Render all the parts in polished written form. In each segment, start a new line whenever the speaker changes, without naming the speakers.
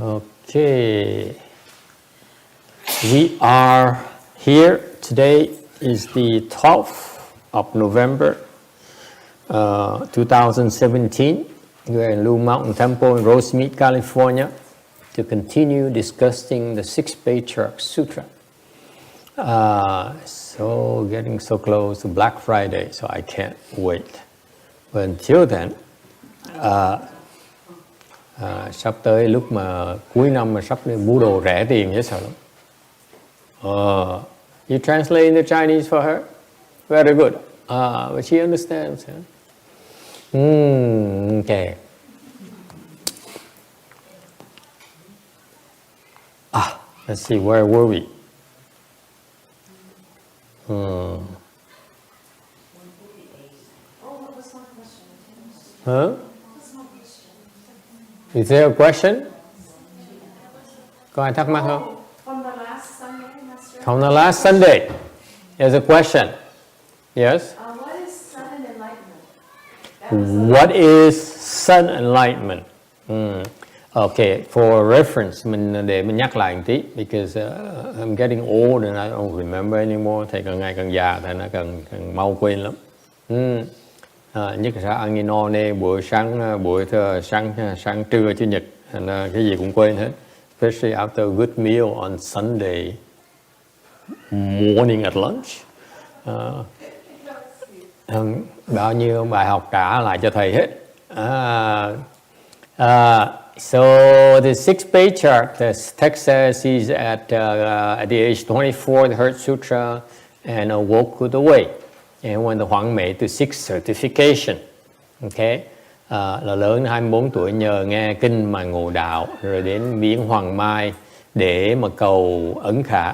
Okay, we are here. Today is the 12th of November, 2017. We're in Blue Mountain Temple in Rosemead, California, to continue discussing the 6th Patriarch Sutra. So getting so close to Black Friday, so I can't wait. But until then, sắp tới lúc mà cuối năm mà sắp đi mua đồ rẻ tiền dễ sợ lắm. You translate into Chinese for her? Very good. But she understands. Okay. Let's see, where were we? Huh? Is there a question? Có ai thắc mắc không? From the last Sunday, there's a question. Yes?
What is sudden enlightenment?
What is sudden enlightenment? Okay, for reference, để mình nhắc lại một tí, because I'm getting old and I don't remember anymore. Thầy càng ngày càng già, thầy nó càng mau quên lắm. Nhất là ăn như no nê buổi sáng trưa chủ nhật, là cái gì cũng quên hết. Especially after a good meal on Sunday morning at lunch. Bao nhiêu bài học trả lại cho thầy hết. So the 6th Patriarch, the text says he's at the age 24, the heard Sutra and awoke with the way. And when the Hoàng made to 6th certification, okay, là lớn 24 tuổi nhờ nghe kinh mà ngộ đạo, rồi đến viếng Hoàng Mai để mà cầu ấn khả.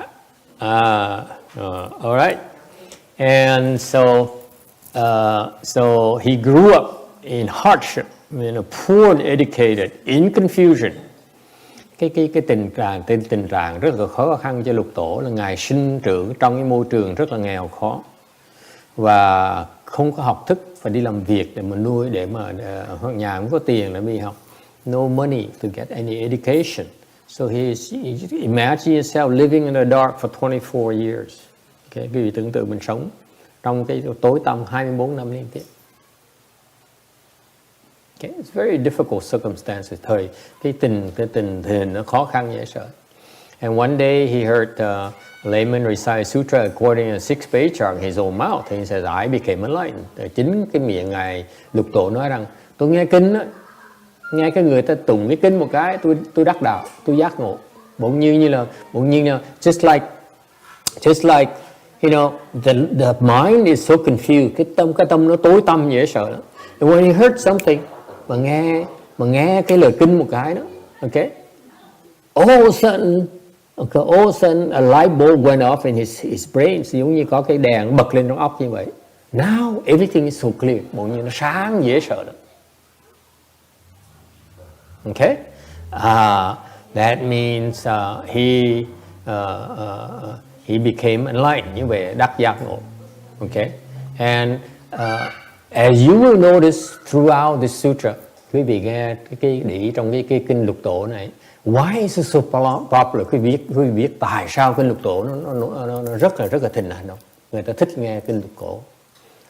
All right, and so he grew up in hardship, poor and educated, in confusion. Cái tình trạng rất là khó khăn cho Lục Tổ là ngài sinh trưởng trong cái môi trường rất là nghèo khó và không có học thức, phải đi làm việc để mà nuôi, để mà nhà không có tiền để đi học. No money to get any education. So he imagine himself living in the dark for 24 years. Okay, quý vị tưởng tượng mình sống trong cái tối tăm 24 năm liên tiếp. Okay, it's very difficult circumstances. Thời cái tình hình nó khó khăn dễ sợ. And one day he heard layman recite sutra according to 6th Patriarch in his own mouth. And he says, I became enlightened. Chính cái miệng ngài Lục Tổ nói rằng tôi nghe kinh đó, nghe cái người ta tụng cái kinh một cái, tôi đắc đạo, tôi giác ngộ. Bỗng nhiên là just like you know, the mind is so confused. Cái tâm nó tối tăm dễ sợ lắm. And when he heard something, mà nghe cái lời kinh một cái đó, okay, all of a sudden a light bulb went off in his brain. Giống như có cái đèn bật lên trong óc như vậy. Now everything is so clear. Bỗng nhiên nó sáng dễ sợ lắm. Okay, that means he became enlightened, như vậy đắc giác ngộ. Okay, and as you will notice throughout this sutra, quý vị nghe cái để ý trong cái kinh Lục Tổ này, why is it so popular? Quý vị biết tại sao kinh Lục Tổ nó rất là thịnh hành không? Người ta thích nghe kinh Lục Tổ.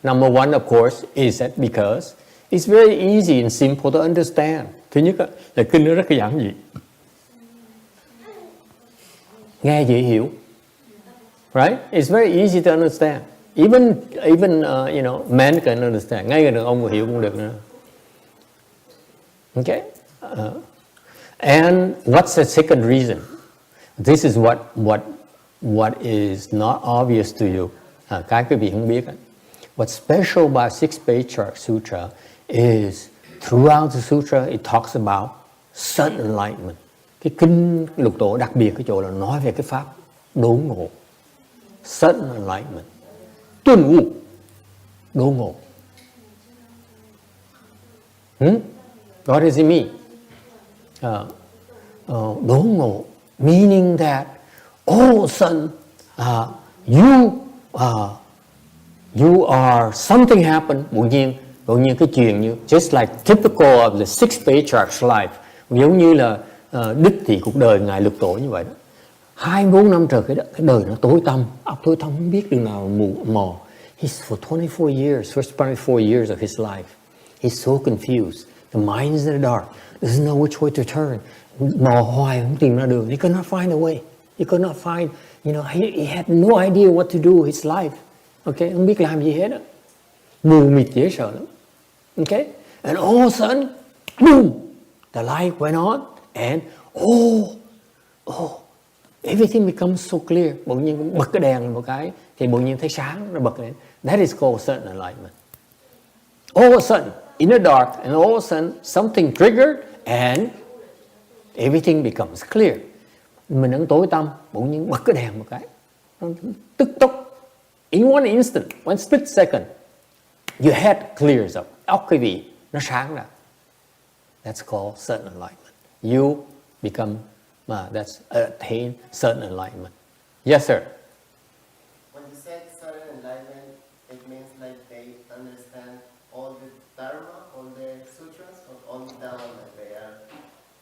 Number one, of course, is that because it's very easy and simple to understand. Thứ nhất là kinh nó rất là giản dị, nghe dễ hiểu. Right? It's very easy to understand. Even you know, men can understand. Ngay cả đàn ông hiểu cũng được nữa. Okay? And what's the second reason? This is what is not obvious to you. Cái quý vị không biết. What's special about 6th Patriarch Sutra is throughout the sutra it talks about sudden enlightenment. Cái kinh Lục Tổ đặc biệt cái chỗ là nói về cái pháp đốn ngộ. Sudden enlightenment. Tuân ngộ. Đốn ngộ. What does it mean? Đốn ngộ, meaning that all of a sudden you are something happened. Bỗng nhiên cái chuyện như just like typical of the 6th Patriarch's life, giống như là đích thị cuộc đời Ngài lục tổ như vậy đó. 24 năm trời cái đời nó tối tăm, óc tối tăm không biết đường nào mù mò. For 24 years, first 24 years of his life, he's so confused. The mind is in the dark. Doesn't know which way to turn. Mò hoài không tìm ra đường. He could not find a way. He could not find, he had no idea what to do with his life. Okay, không biết làm gì hết á. Mù mịt dễ sợ lắm. Okay, and all of a sudden, boom, the light went on, and everything becomes so clear. Bỗng nhiên bật cái đèn một cái thì bỗng nhiên thấy sáng nó bật lên. That is called sudden enlightenment. All of a sudden, in the dark, and all of a sudden something triggered and everything becomes clear. Mình đang tối tăm, bỗng nhiên bật cái đèn một cái, tức tốc, in one instant, one split second, your head clears up. Óc quý vị nó sáng ra. That's called sudden enlightenment. You become that's attain sudden enlightenment. Yes, sir.
When you said sudden enlightenment, it means like they understand all the Dharma, all the sutras, or only Dharma that they are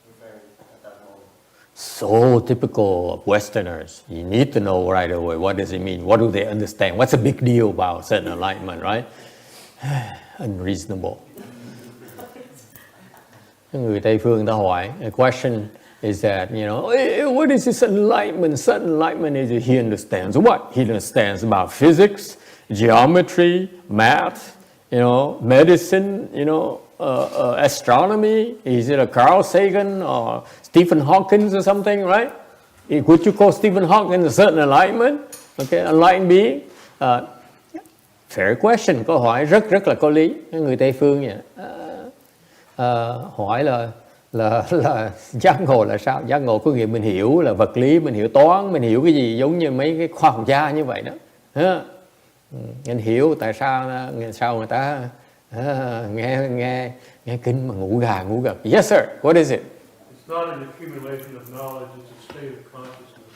referring at that moment.
So typical of Westerners. You need to know right away what does it mean. What do they understand? What's the big deal about sudden enlightenment, right? Unreasonable. Người Tây phương ta hỏi, the question is that, what is this enlightenment? Sudden enlightenment is he understands what? He understands about physics, geometry, math, medicine, astronomy. Is it a Carl Sagan or Stephen Hawking or something, right? Would you call Stephen Hawking a sudden enlightenment? Okay, enlightened being? Fair question, câu hỏi rất là có lý. Người Tây phương vậy. Hỏi là giác ngộ là sao? Giác ngộ có nghĩa mình hiểu là vật lý, mình hiểu toán, mình hiểu cái gì giống như mấy cái khoa học gia như vậy đó. Mình hiểu tại sao người ta nghe kinh mà ngủ gà. Yes sir, what is it?
It's not an accumulation of knowledge, it's a state of consciousness.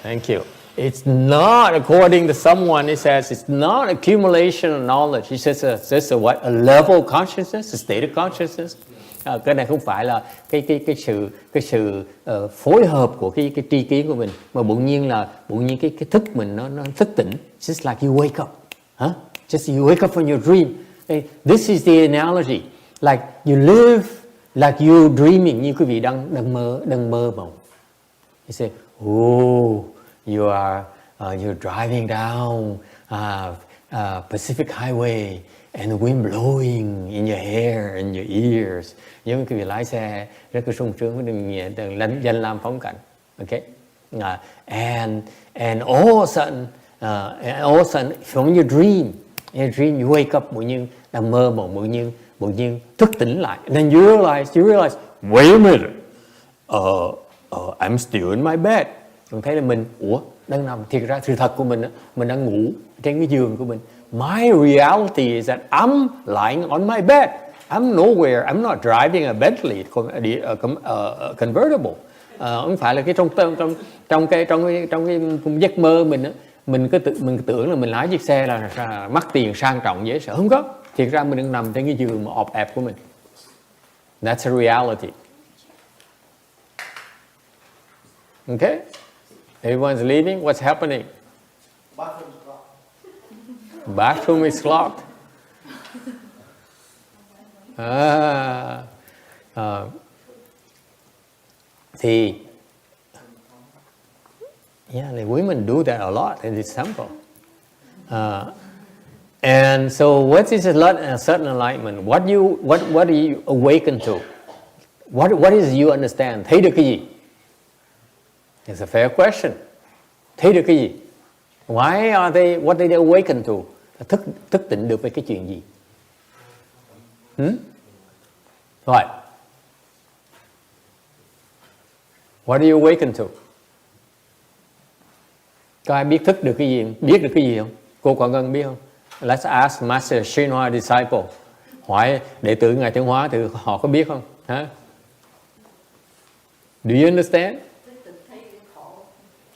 Thank you. It's not, according to someone, he says, it's not accumulation of knowledge. He says, it's a what? A level of consciousness, a state of consciousness. Cái này không phải là cái sự phối hợp của cái tri kiến của mình, mà bỗng nhiên cái thức mình nó thức tỉnh. Just like you wake up, just you wake up from your dream. This is the analogy. Like you live like you're dreaming, như quý vị đang mơ mộng. You say, you're driving down Pacific Highway and the wind blowing in your hair and your ears. Giống như quý vị lái xe rất là sung sướng với đường danh lam phong cảnh. Okay, and all of a sudden, from your dream, you wake up, bỗng nhiên đang mơ mộng, bỗng nhiên thức tỉnh lại. And then you realize, wait a minute, I'm still in my bed. Mình thấy là mình, đang nằm, thiệt ra sự thật của mình đang ngủ trên cái giường của mình. My reality is that I'm lying on my bed. I'm nowhere. I'm not driving a Bentley convertible. Không phải là cái trong cái giấc mơ mình cứ tưởng là mình lái chiếc xe là mắc tiền sang trọng dễ sợ. Không có. Thiệt ra mình đang nằm trên cái giường mà ọp ẹp của mình. That's a reality. Okay? Everyone's leaving. What's happening? Bathroom is locked. Thì the women do that a lot in this temple. And so what is a certain enlightenment? What do you awaken to? What is you understand? Thấy được cái gì? It's a fair question. Thấy được cái gì? What are they awaken to? Thức tỉnh được về cái chuyện gì? Right. What do you awaken to? Có ai biết thức được cái gì? Biết được cái gì không? Cô Quảng Ngân biết không? Let's ask Master Shinhwa disciple. Hỏi đệ tử Ngài Tiến Hóa thì họ có biết không? Hả? Do you understand?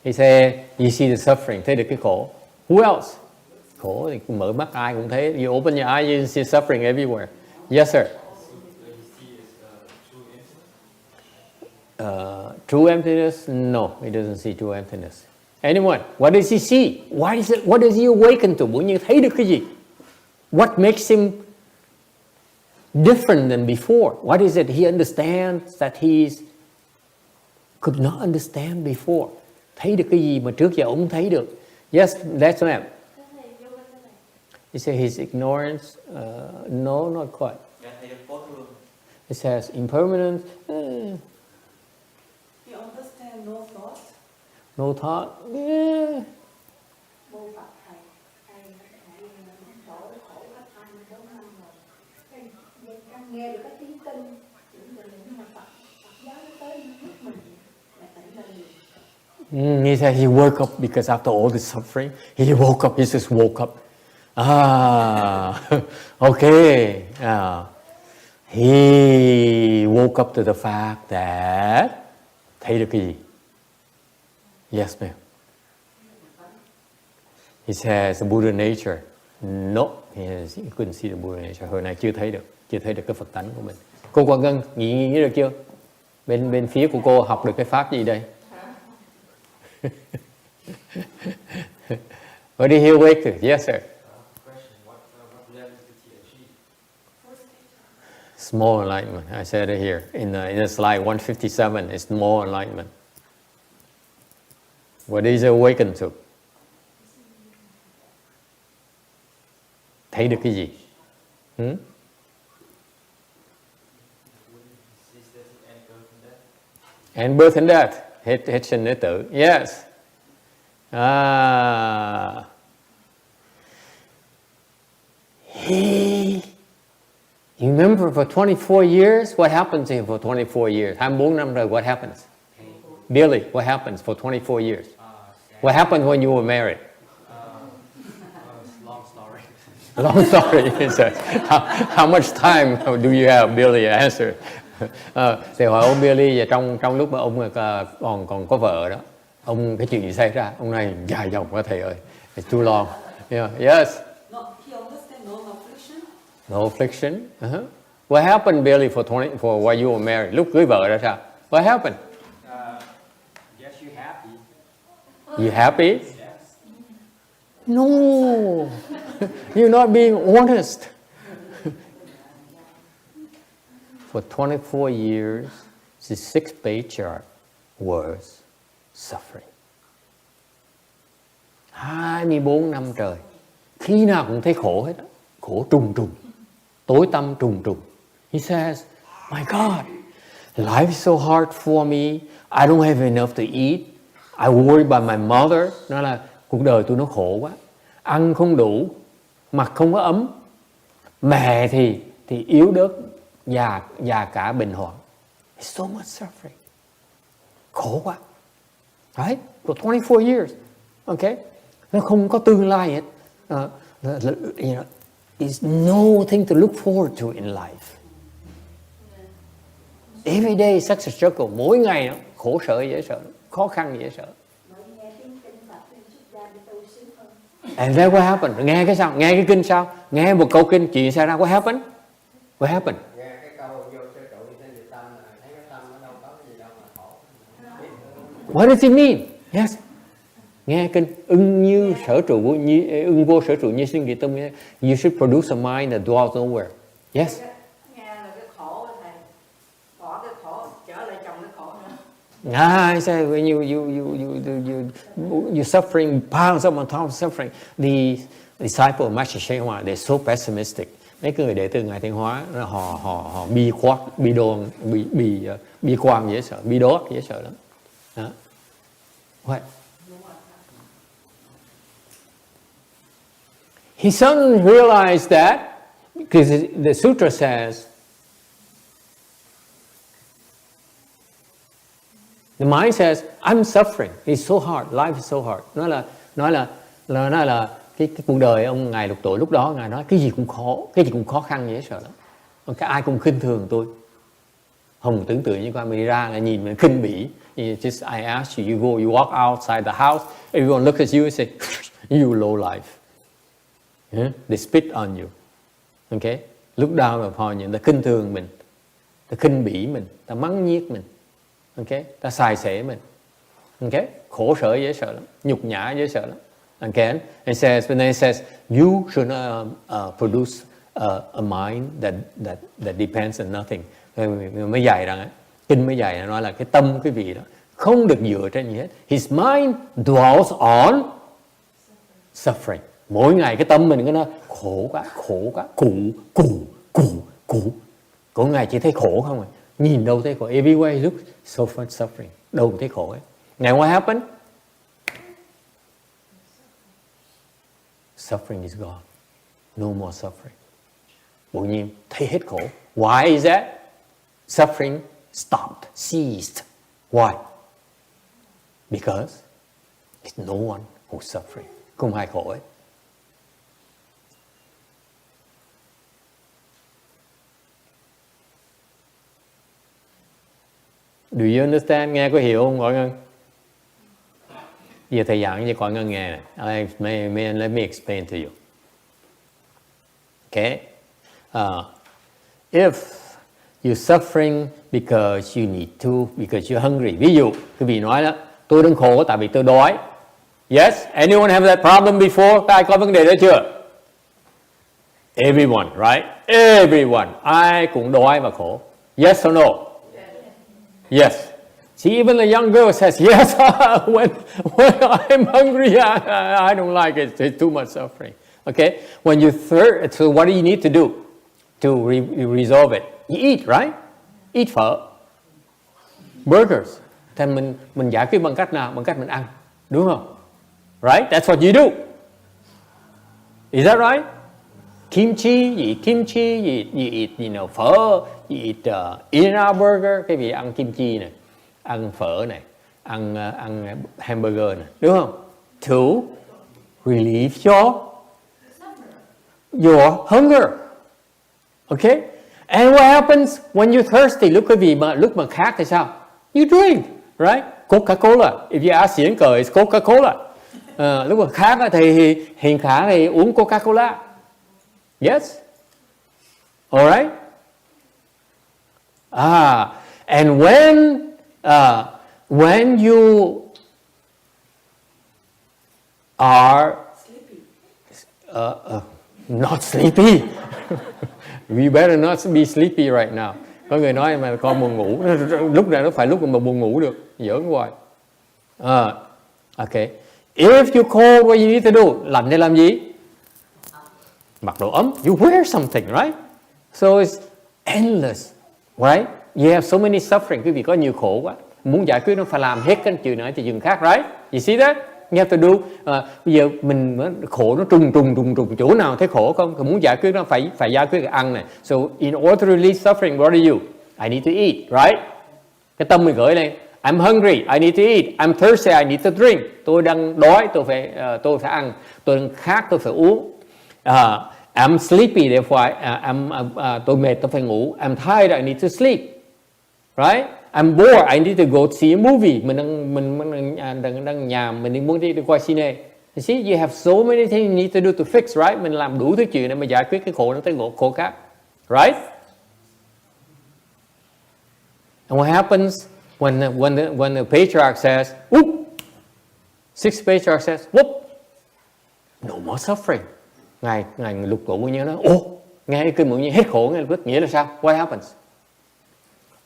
He said, you see the suffering, thấy được cái khổ. Who else? Khổ thì mở mắt ai cũng thấy. You open your eyes, you see suffering everywhere. Yes, sir. true emptiness? No, he doesn't see true emptiness. Anyone? What does he see? What does he awaken to? Bỗng nhiên thấy được cái gì? What makes him different than before? What is it he understands that he could not understand before? Thấy được cái gì mà trước giờ ông không thấy được? Yes, that's ma'am. He said his ignorance. No, not quite. It says impermanence.
You understand no thought?
No thought. Yeah.
Mô Phật thầy, thầy khổ hết 24 năm rồi. Càng nghe được cái tiếng kinh, nhưng mà Phật giáo nó tới giúp mình là tỉnh lên.
He said he woke up because after all the suffering, he woke up. He just woke up. Okay. He woke up to the fact that thấy được cái gì? Yes, ma'am. He says the Buddha nature. No, he couldn't see the Buddha nature. Hồi nay chưa thấy được cái Phật tánh của mình. Cô Quang Ngân nghĩ được chưa? Bên phía của cô học được cái pháp gì đây? What did he awake to? Yes, sir. Small enlightenment. I said it here in the slide 157. It's small enlightenment. What is it awakened to? Thấy được cái gì? And birth and death. Hết sinh hết tử. Yes. You remember for 24 years? What happened to him for 24 years? 24 năm rồi, what happens? Billy, what happens for 24 years? What happened when you were married?
Long story.
Long story. He says. How much time do you have, Billy? Answer. Thì hỏi ông Billy, và trong lúc mà ông còn có vợ đó, ông cái chuyện gì xảy ra? Ông này dài dòng quá thầy ơi. It's too long. Yeah. Yes.
No, he understand no affliction.
No affliction. What happened, Billy, for while you were married? Lúc cưới vợ ra sao? What happened?
Yes, you happy.
You happy?
Yes.
No. You're not being honest. For 24 years, the 6th Patriarch was suffering. 24 năm trời. Khi nào cũng thấy khổ hết. Khổ trùng trùng. Tối tăm trùng trùng. He says, my God, life is so hard for me. I don't have enough to eat. I worry about my mother. Nó là cuộc đời tôi nó khổ quá. Ăn không đủ, mặc không có ấm. Mẹ thì yếu đớt, già cả bệnh hoạn. It's so much suffering. Khổ quá. Right? For 24 years. Okay? Nó không có tương lai hết. You know, there's nothing to look forward to in life. Every day is such a struggle. Mỗi ngày nó khổ sở dễ sợ, khó khăn dễ sợ. And then what happened? Nghe cái sao? Nghe cái kinh sao? Nghe một câu kinh chuyện xảy ra. What happened? What happened?
Nghe cái câu vô sở trụ trên địa tâm là thấy cái tâm nó đâu có cái gì đâu mà khổ.
What does it mean? Yes. Nghe kinh ưng như sở trụ như ưng vô sở trụ như sinh kỳ tâm. You should produce a mind that dwells nowhere. Yes.
Nghe là cái khổ thầy. Bỏ cái khổ trở lại chồng cái khổ nữa.
I say when you're suffering, piles up on top of suffering. The disciple of Master Sheng Hoa, they're so pessimistic. Mấy cái người đệ tử Ngài Thiên Hóa, họ bi quan dễ sợ, bi đót dễ sợ lắm. Đó. What? He suddenly realized that because the sutra says. The mind says, I'm suffering. It's so hard. Life is so hard. Nói là cái cuộc đời ông Ngài Lục Tổ lúc đó Ngài nói cái gì cũng khó khăn dễ sợ lắm. Cái ai cũng khinh thường tôi. Hồng tưởng tượng như con mình đi ra là nhìn mình khinh bỉ. Just I ask you, you go, you walk outside the house, everyone look at you and say, you low life. Yeah? They spit on you. Okay? Look down upon you. Ta khinh thường mình. Ta khinh bỉ mình. Ta mắng nhiếc mình. Okay, ta xài xể mình. Okay, khổ sở dễ sợ lắm, nhục nhã dễ sợ lắm. Again, it says, when it says, you should produce a mind that depends on nothing. Mới dạy rằng, kinh mới dạy nói là cái tâm quý vị đó không được dựa trên gì hết. His mind dwells on suffering. Mỗi ngày cái tâm mình cứ nói khổ quá, cụ. Có ngày chỉ thấy khổ không à. Nhìn đâu thấy khổ. Everywhere look so much suffering. Đâu cũng thấy khổ ấy. Now what happened? Suffering is gone. No more suffering. Tự nhiên thấy hết khổ. Why is that? Suffering stopped, ceased. Why? Because it's no one who's suffering. Không ai khổ ấy. Do you understand? Nghe có hiểu không mọi người? Giờ thầy giảng cho mọi người nghe này. Let me explain to you. Okay? If you're suffering because you need to, because you're hungry. Ví dụ, quý vị nói đó, tôi đang khổ tại vì tôi đói. Yes? Anyone have that problem before? Ai có vấn đề đó chưa? Everyone, right? Everyone. Ai cũng đói và khổ. Yes or no? Yes. See, even the young girl says, yes, when I'm hungry, I don't like it. It's too much suffering. Okay? When you thirst, so what do you need to do to resolve it? You eat, right? Eat phở. Burgers. Thì mình giải quyết bằng cách nào? Bằng cách mình ăn. Đúng không? Right? That's what you do. Is that right? Kimchi, you eat kimchi, you eat, phở, you eat In-N-Out Burger, cái vị ăn kimchi này, ăn phở này, ăn hamburger này, đúng không? To relieve your hunger. Okay? And what happens when you're thirsty? Lúc mà khát thì sao? You drink, right? Coca-Cola. If you ask diễn cờ, it's Coca-Cola. Lúc mà khát thì Hiền Khả thì uống Coca-Cola. Yes? All right? And when you are not sleepy, we better not be sleepy right now. Có người nói mà con buồn ngủ, lúc nào nó phải lúc mà buồn ngủ được, giỡn hoài. Okay. If you're cold, what you need to do? Lạnh thì làm gì? Mặc đồ ấm. You wear something, right? So it's endless, right? You have so many suffering. Quý vị có nhiều khổ quá. Muốn giải quyết nó phải làm hết cái chuyện này thì dừng khác, right? You see that? You have to do. Bây giờ mình khổ nó trùng chỗ nào thấy khổ không? Thì muốn giải quyết nó phải giải quyết cái ăn này. So in order to release suffering, what do you? I need to eat, right? Cái tâm mình gửi lên. I'm hungry, I need to eat. I'm thirsty, I need to drink. Tôi đang đói, tôi phải ăn. Tôi đang khát, tôi phải uống. I'm sleepy, therefore tôi mệt, tôi phải ngủ. I'm tired, I need to sleep. Right? I'm bored, I need to go see a movie. Mình đang nhàm, mình muốn đi coi cine. You see, you have so many things you need to do to fix, right? Mình làm đủ thứ chuyện để mà giải quyết cái khổ nó tới khổ khác. Right? And what happens when the patriarch says, whoop, 6th Patriarch says, whoop, no more suffering. Ngài lục tụ nguyên nhân đó. Nghe cái kinh nguyên nhân hết khổ, nghe lập nghĩa là sao? What happens?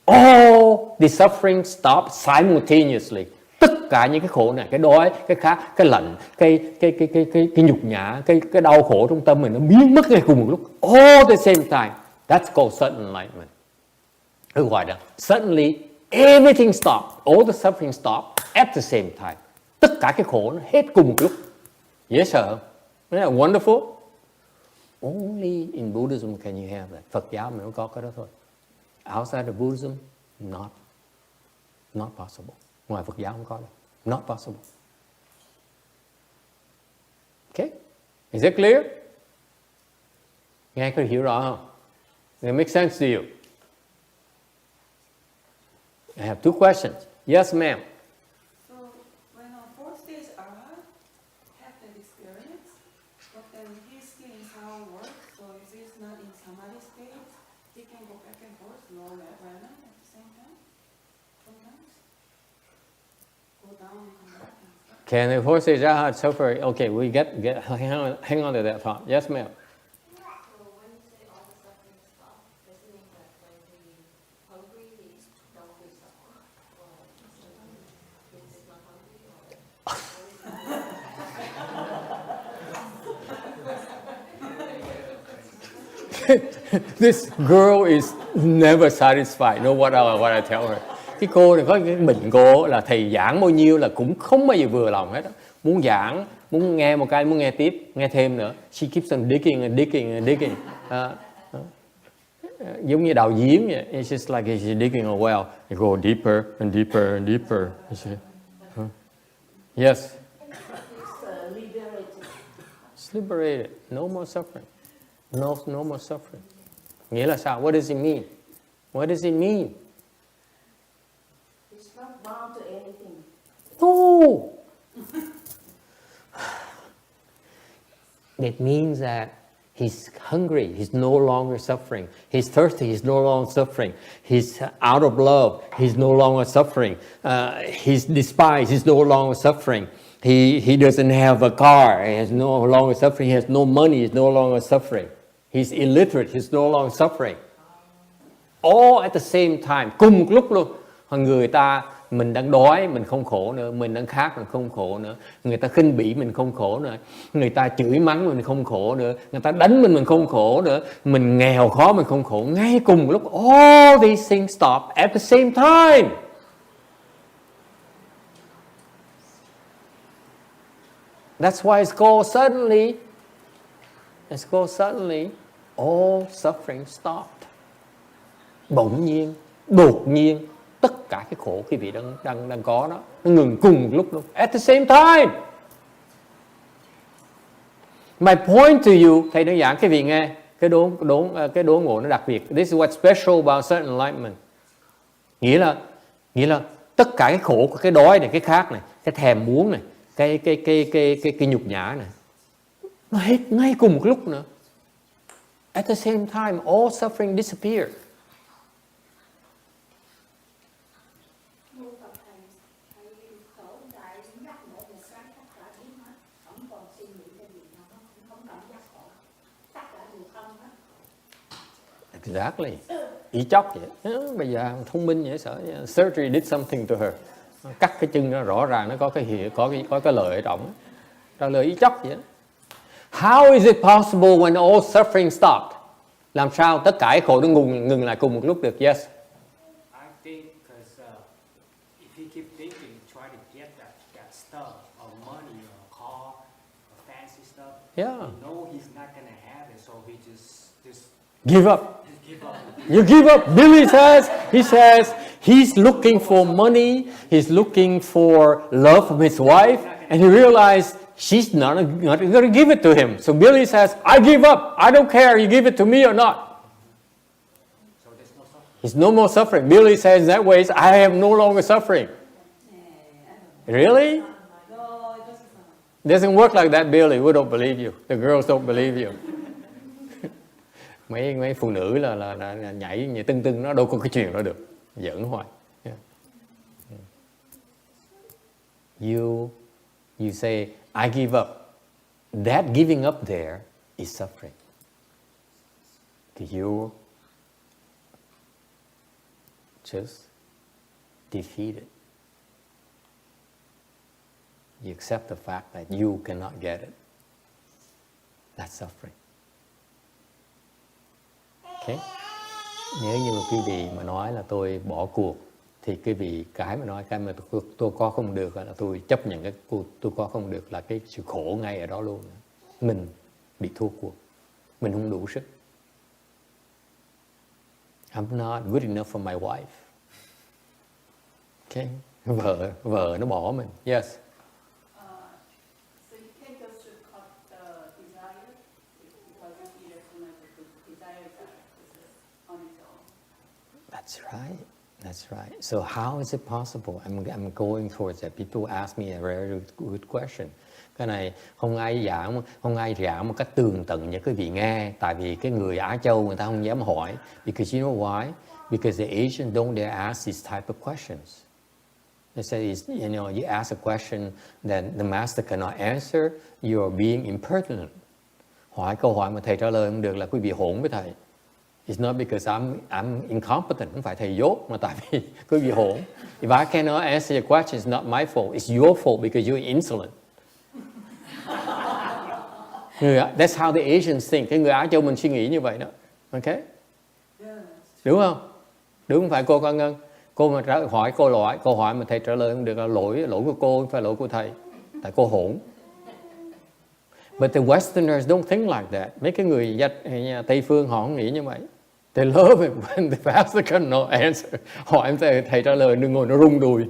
All the suffering stops simultaneously. Tất cả những cái khổ này, cái đói, cái khát, cái lạnh, cái nhục nhã, cái đau khổ trong tâm mình nó biến mất ngay cùng một lúc. All the same time. That's called sudden enlightenment. Gọi là suddenly everything stops, all the suffering stops at the same time. Tất cả cái khổ nó hết cùng một lúc. Dễ sợ không? Isn't that wonderful? Only in Buddhism can you have that. Phật giáo mình không có cái đó thôi. Outside of Buddhism, not possible. Ngoài Phật giáo không có đâu. Not possible. Okay? Is it clear? Nghe có hiểu rõ không? Does it make sense to you? I have two questions. Yes, ma'am.
So, when on fourth stage Arhat have that experience, but then his skin is how it works, so if he's not in samadhi state, he can go back and forth, low level at the same time, sometimes? Can
the four stages are suffering? Okay, we get hang on to that thought. Yes, ma'am.
So when you say all the suffering stop, does it mean that when we hungry, we don't feel suffer? Or sometimes it's not hungry, or
This girl is never satisfied. Know what I tell her? Cái cô này có cái bệnh cô là thầy giảng bao nhiêu là cũng không bao giờ vừa lòng hết đó. Muốn giảng, muốn nghe một cái, muốn nghe tiếp, nghe thêm nữa. She keeps on digging and digging and digging. Giống như đào giếng vậy. It's just like she's digging a well. You go deeper and deeper and deeper. Yes.
it's liberated.
It's liberated. No more suffering. No more suffering. Nghĩa là sao? What does it mean? What does it mean?
It's not bound to anything.
No. It means that he's hungry, he's no longer suffering. He's thirsty, he's no longer suffering. He's out of love, he's no longer suffering. He's despised, he's no longer suffering. He doesn't have a car, he's no longer suffering. He has no money, he's no longer suffering. He's illiterate, he's no longer suffering. All at the same time, cùng một lúc luôn. Người ta, mình đang đói, mình không khổ nữa. Mình đang khát, mình không khổ nữa. Người ta khinh bỉ, mình không khổ nữa. Người ta chửi mắng, mình không khổ nữa. Người ta đánh mình không khổ nữa. Mình nghèo khó, mình không khổ. Ngay cùng một lúc, all these things stop at the same time. That's why it's called suddenly. It's called suddenly. All suffering stopped. Bỗng nhiên, đột nhiên, tất cả cái khổ quý vị đang có đó, nó ngừng cùng một lúc luôn. At the same time. My point to you, thầy đơn giản quý vị nghe, cái đốn ngộ nó đặc biệt. This is what's special about certain enlightenment. Nghĩa là tất cả cái khổ của cái đói này, cái khát này, cái thèm muốn này, cái nhục nhã này, nó hết ngay cùng một lúc nữa. At the same time, all suffering disappeared. Exactly. Ý chóc vậy. Bây giờ thông minh vậy sợ. Surgery did something to her. Cắt cái chân nó rõ ràng nó có cái lợi ở trong. Trả lời ý chóc vậy. How is it possible when all suffering stopped? Làm sao tất cả khổ nó ngừng lại cùng một lúc được? Yes.
I think because if he keep thinking, try to get that stuff, or money, or car, or fancy stuff,
Yeah.
he know he's not gonna have it, so he just
Give up.
give up.
You give up. Billy says he's looking for money. He's looking for love from his wife, and he realized she's not going to give it to him. So Billy says, I give up. I don't care you give it to me or not.
So there's no suffering.
There's no more suffering. Billy says that way, I am no longer suffering. Really?
No, it doesn't.
Doesn't work like that, Billy. We don't believe you. The girls don't believe you. mấy phụ nữ là nhảy tưng nó đâu có cái chuyện đó được. Giỡn hoài. Yeah. You say, I give up. That giving up there is suffering. You just defeat it. You accept the fact that you cannot get it. That's suffering. Okay? Nếu như mà quý vị mà nói là tôi bỏ cuộc, thì quý vị cái mà tôi có không được là tôi chấp nhận tôi có không được là cái sự khổ ngay ở đó luôn. Mình bị thua cuộc, mình không đủ sức. I'm not good enough for my wife. Okay? Vợ nó bỏ mình. Yes.
So you can't just cut the desire because you recognize that the desire is on its own.
That's right. That's right. So how is it possible? I'm going towards that. People ask me a very good question. Cái này không ai giảng một cách tường tận cho quý vị nghe. Tại vì cái người Á Châu người ta không dám hỏi. Because you know why? Because the Asians don't dare ask this type of questions. They say, you know, you ask a question that the master cannot answer, you are being impertinent. Hỏi câu hỏi mà thầy trả lời không được là quý vị hỗn với thầy. It's not because I'm incompetent, không phải thầy dốt, mà tại vì quý vị hỗn. If I cannot answer your question, it's not my fault. It's your fault because you're insolent. That's how the Asians think. Cái người Á Châu mình suy nghĩ như vậy đó. Okay? Đúng không? Đúng không phải cô Con Ngân? Cô mà hỏi câu hỏi mà thầy trả lời không được là lỗi của cô, không phải lỗi của thầy. Tại cô hỗn. But the Westerners don't think like that. Mấy cái người Tây phương họ không nghĩ như vậy. They love it when the pastor cannot answer. Hỏi thầy trả lời đừng ngồi nó rung đùi.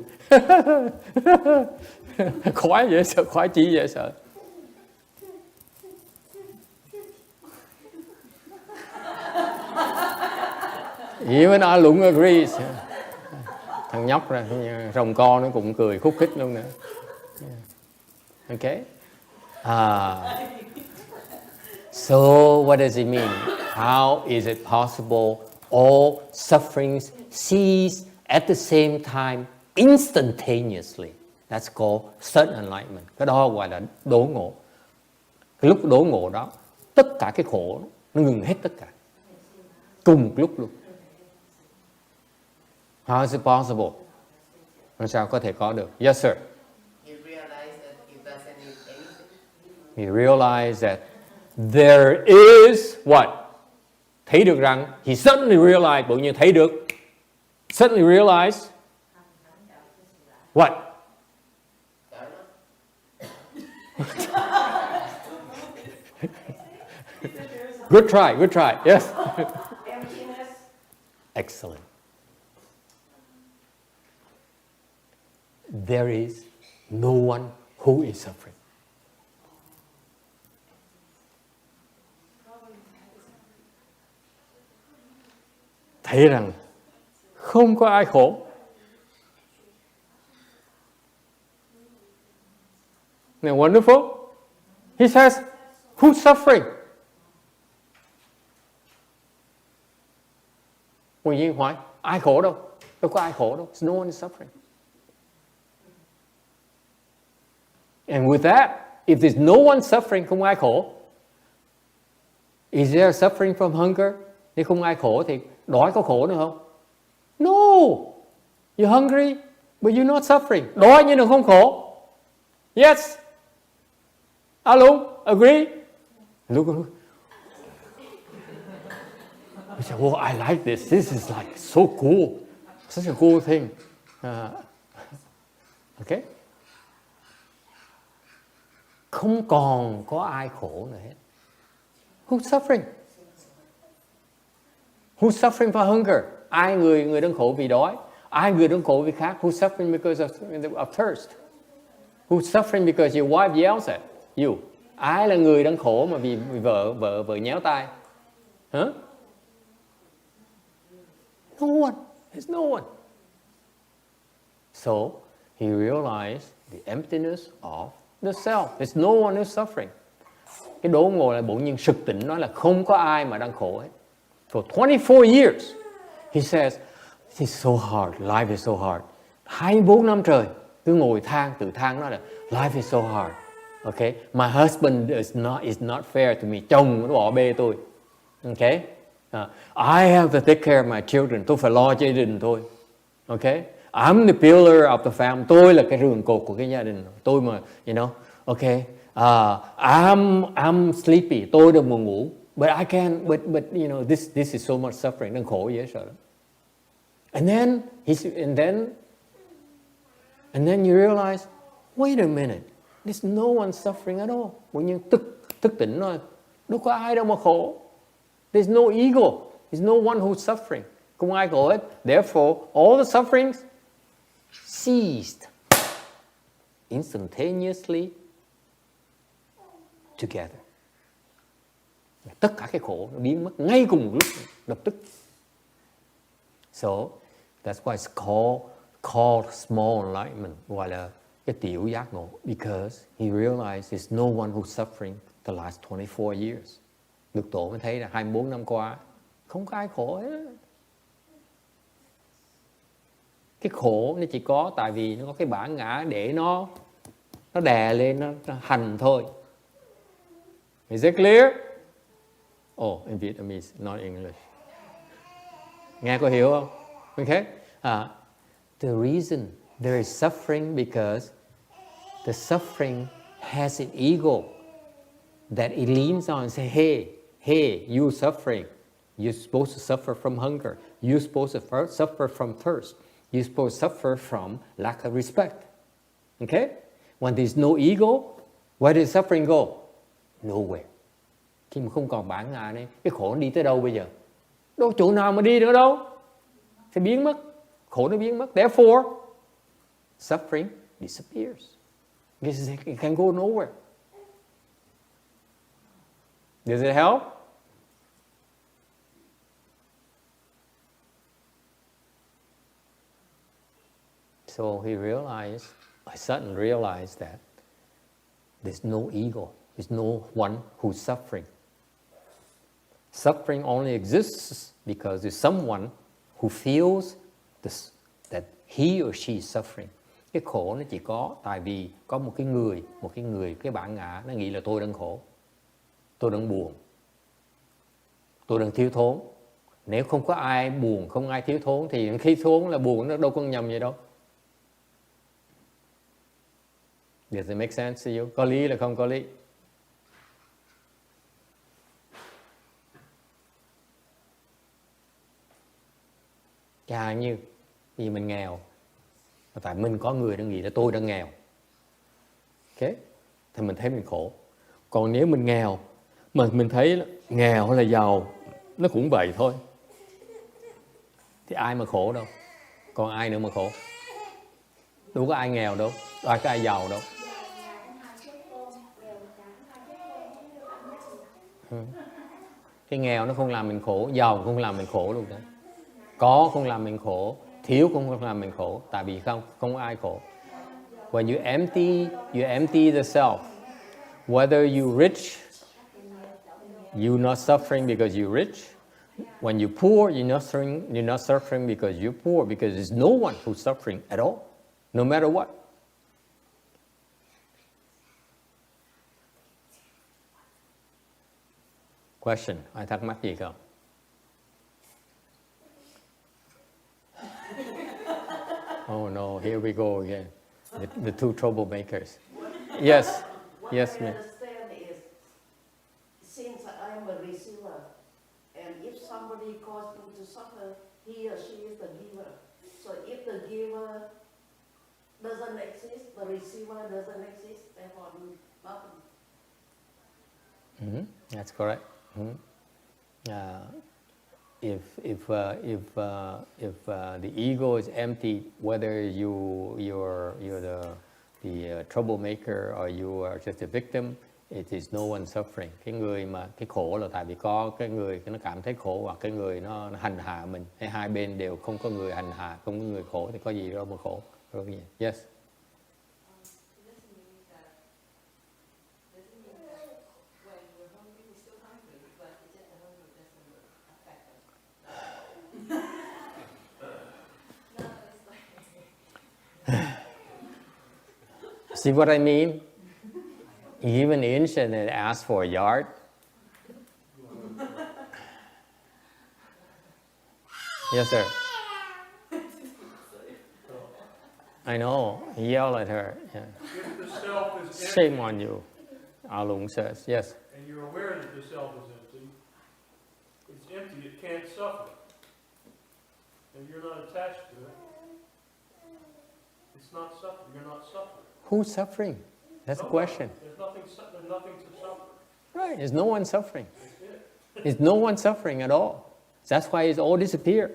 Khoái dễ sợ, khoái chí dễ sợ. Even I Lũng agrees. Thằng nhóc ra, rồng con nó cũng cười khúc khích luôn nè. Okay? So what does it mean? How is it possible all sufferings cease at the same time instantaneously? That's called sudden enlightenment. Cái đó gọi là đốn ngộ. Cái lúc đốn ngộ đó, tất cả cái khổ nó ngừng hết tất cả. Cùng một lúc luôn. How is it possible? Làm sao có thể có được? Yes, sir.
He realized that he doesn't need anything.
He realized that there is what? Thấy được rằng, he suddenly realized, bỗng nhiên thấy được. Suddenly realized what? Good try. Yes.
Emptiness.
Excellent. There is no one who is suffering. Thấy rằng không có ai khổ. Now, wonderful. He says, who's suffering? Nguyên nhiên hỏi, ai khổ đâu? Đâu có ai khổ đâu. No one is suffering. And with that, if there's no one suffering, không ai khổ. Is there suffering from hunger? Nếu không ai khổ thì đói có khổ nữa không? No! You're hungry, but you're not suffering. Đói nhưng đừng không khổ. Yes! Alung, agree? Look. I said, well, I like this. This is like so cool. Such a cool thing. Okay? Không còn có ai khổ nữa hết. Who's suffering? Who's suffering for hunger? Ai người đang khổ vì đói? Ai người đang khổ vì khát? Who's suffering because of thirst? Who's suffering because your wife yells at you? Ai là người đang khổ mà vì vợ nhéo tai? Huh? No one. There's no one. So he realized the emptiness of the self. There's no one who's suffering. Cái đố ngộ là bỗng nhiên sực tỉnh nói là không có ai mà đang khổ hết. For 24 years, he says, it's so hard, life is so hard. 24 năm trời, cứ ngồi tự than nói là life is so hard. Okay, my husband is not fair to me. Chồng nó bỏ bê tôi. Okay, I have to take care of my children. Tôi phải lo cho gia đình tôi. Okay, I'm the pillar of the family. Tôi là cái rường cột của cái gia đình. Tôi mà, you know, okay, I'm sleepy. Tôi đang buồn ngủ. But I can't. But you know, this is so much suffering. Đang khổ dễ sợ. And then you realize, wait a minute. There's no one suffering at all. Bỗng nhiên thức tỉnh nói, đâu có ai đâu mà khổ. There's no ego. There's no one who's suffering. Không ai khổ hết. Therefore, all the sufferings ceased instantaneously together. Tất cả cái khổ nó biến mất ngay cùng một lúc, lập tức. So, that's why it's called small enlightenment, gọi là cái tiểu giác ngộ, because he realized there's no one who's suffering the last 24 years. Được tổ mới thấy là 24 năm qua không có ai khổ hết. Cái khổ nó chỉ có tại vì nó có cái bản ngã để nó đè lên, nó hành thôi. Is it clear? Oh, in Vietnamese, not English. Nghe có hiểu không? Okay. The reason there is suffering because the suffering has an ego that it leans on and say, hey, you suffering. You're supposed to suffer from hunger. You're supposed to suffer from thirst. You're supposed to suffer from lack of respect. Okay? When there's no ego, where does suffering go? Nowhere. Khi mà không còn bản ngã này, cái khổ nó đi tới đâu bây giờ? Đâu chỗ nào mà đi nữa đâu? Sẽ biến mất. Khổ nó biến mất. Therefore, suffering disappears. It can go nowhere. Does it help? So he realized, I suddenly realized that there's no ego. There's no one who's suffering. Suffering only exists because there's someone who feels that he or she is suffering. Cái khổ nó chỉ có tại vì có một cái người, cái bản ngã nó nghĩ là tôi đang khổ, tôi đang buồn, tôi đang thiếu thốn. Nếu không có ai buồn, không ai thiếu thốn thì khi thốn là buồn, nó đâu có nhầm gì đâu. Does it make sense to you? Có lý là không có lý? Chả như vì mình nghèo, tại mình có người đang nghĩ là tôi đang nghèo. Ok? Thì mình thấy mình khổ. Còn nếu mình nghèo, mà mình thấy nghèo hay là giàu, nó cũng vậy thôi. Thì ai mà khổ đâu. Còn ai nữa mà khổ? Đâu có ai nghèo đâu, đâu có ai giàu đâu. Cái nghèo nó không làm mình khổ, giàu không làm mình khổ luôn đó. Có không làm mình khổ, thiếu cũng không làm mình khổ. Tại vì không ai khổ. When you empty the self, whether you rich, you're not suffering because you're rich. When you're poor, you're not suffering because you're poor, because there's no one who's suffering at all, no matter what. Question, ai thắc mắc gì không? Oh no, here we go again. The two troublemakers. Yes, yes, ma'am.
What I understand is, since I'm a receiver, and if somebody causes me to suffer, he or she is the giver. So if the giver doesn't exist, the receiver doesn't exist, therefore nothing.
Mm-hmm. That's correct. Mm-hmm. If the ego is empty, whether you're the troublemaker or you are just a victim, it is no one suffering. Cái người mà cái khổ là tại vì có cái người nó cảm thấy khổ, hoặc cái người nó hành hạ mình. Hay hai bên đều không có người hành hạ, không có người khổ thì có gì đâu mà khổ. Yes. See what I mean? Even ancient had asked for a yard. Yes, sir. I know. He yelled at her. Yeah.
If the self is empty,
Shame on you, Alung says. Yes.
and you're aware that the self is empty, it's empty, it can't suffer. And you're not attached to it. It's not suffering, you're not suffering.
Who's suffering? That's the question.
There's nothing to suffer.
Right. There's no one suffering. There's no one suffering at all. That's why it's all disappear.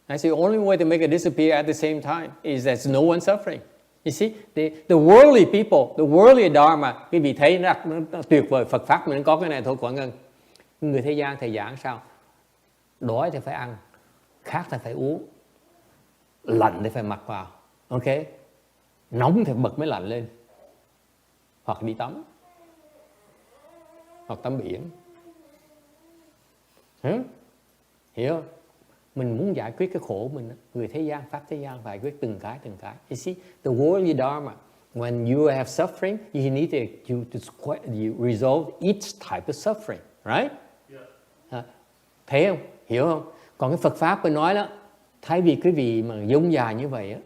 That's the only way to make it disappear at the same time is there's no one suffering. You see, the worldly people, the worldly dharma, quý vị thấy nó tuyệt vời. Phật pháp mình có cái này thôi, Quảng Ngân. Người thế gian thầy giảng sao? Đói thì phải ăn, khát thì phải uống, lạnh thì phải mặc vào. Ok? Nóng thì bật máy lạnh lên. Hoặc đi tắm. Hoặc tắm biển. Hiểu không? Mình muốn giải quyết cái khổ mình, người thế gian, pháp thế gian phải quyết từng cái. You see, the worldly dharma, when you have suffering, you need you resolve each type of suffering, right?
Yeah.
Thấy không? Hiểu không? Còn cái Phật pháp mình nói đó, thay vì quý vị mà dông dài như vậy á,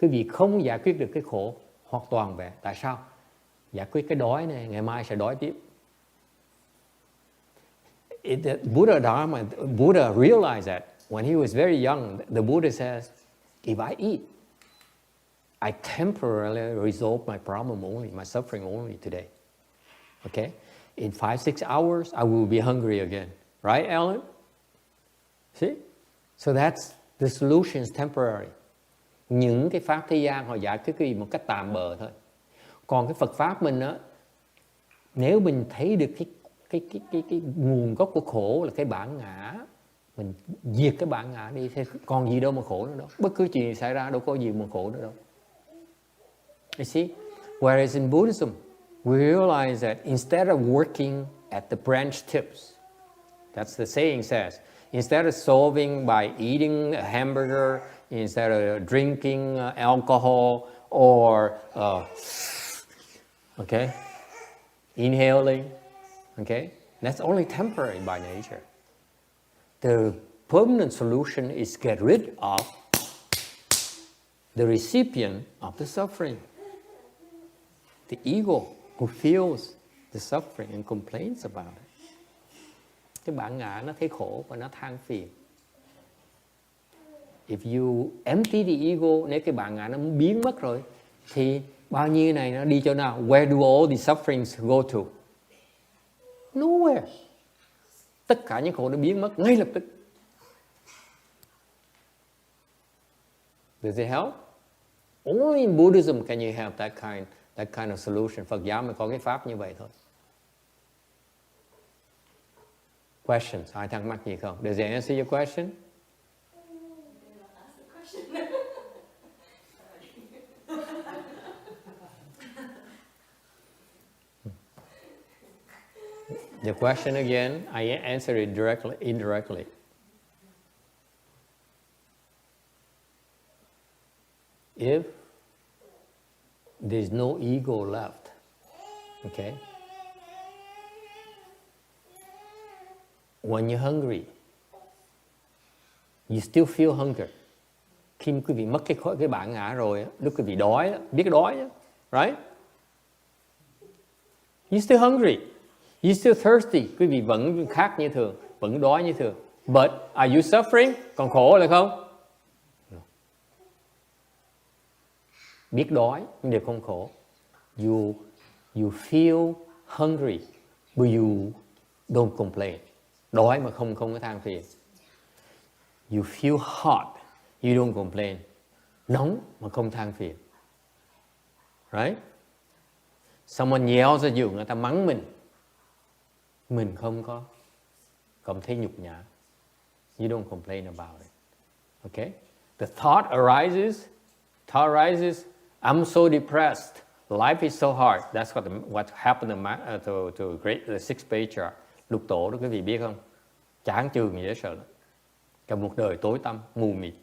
quý vị không giải quyết được cái khổ hoặc toàn vẹn. Tại sao? Giải quyết cái đói này, ngày mai sẽ đói tiếp. Buddha realized that when he was very young. The Buddha says, if I eat, I temporarily resolve my problem only, my suffering only today. Okay? In 5-6 hours, I will be hungry again. Right, Alan? See? So that's the solution is temporary. Những cái pháp thế gian họ giải quyết cái gì một cách tạm bợ thôi. Còn cái Phật pháp mình á, nếu mình thấy được cái nguồn gốc của khổ là cái bản ngã, mình diệt cái bản ngã đi, thì còn gì đâu mà khổ nữa đâu. Bất cứ chuyện xảy ra đâu có gì mà khổ nữa đâu. You see? Whereas in Buddhism, we realize that instead of working at the branch tips, that's the saying says, instead of solving by eating a hamburger, instead of drinking alcohol or inhaling, that's only temporary by nature. The permanent solution is get rid of the recipient of the suffering, the ego who feels the suffering and complains about it. Cái bản ngã nó thấy khổ và nó than phiền. If you empty the ego, nếu cái bản ngã nó biến mất rồi, thì bao nhiêu này nó đi chỗ nào? Where do all the sufferings go to? Nowhere. Tất cả những khổ nó biến mất ngay lập tức. Does it help? Only in Buddhism can you have that kind of solution. Phật giáo mới có cái pháp như vậy thôi. Questions? Ai thắc mắc gì không? Does it answer your question? The question again, I answered it indirectly. If there's no ego left, when you're hungry, you still feel hunger. Khi quý vị mất cái bản ngã rồi, lúc quý vị đói, biết đói, right? You're still hungry. You're still thirsty. Quý vị vẫn khát như thường, vẫn đói như thường. But are you suffering? Còn khổ là không? No. Biết đói nhưng đều không khổ. You feel hungry, but you don't complain. Đói mà không có than phiền. You feel hot, you don't complain. Nóng mà không than phiền. Right? Someone yells at you, người ta mắng mình không có cảm thấy nhục nhã. You don't complain about it. Okay? The thought arises, I'm so depressed. Life is so hard. That's what happened to the 6th Patriarch. Lục tổ đó quý vị biết không? Chán chường dễ sợ lắm. Cả một đời tối tăm, mù mịt.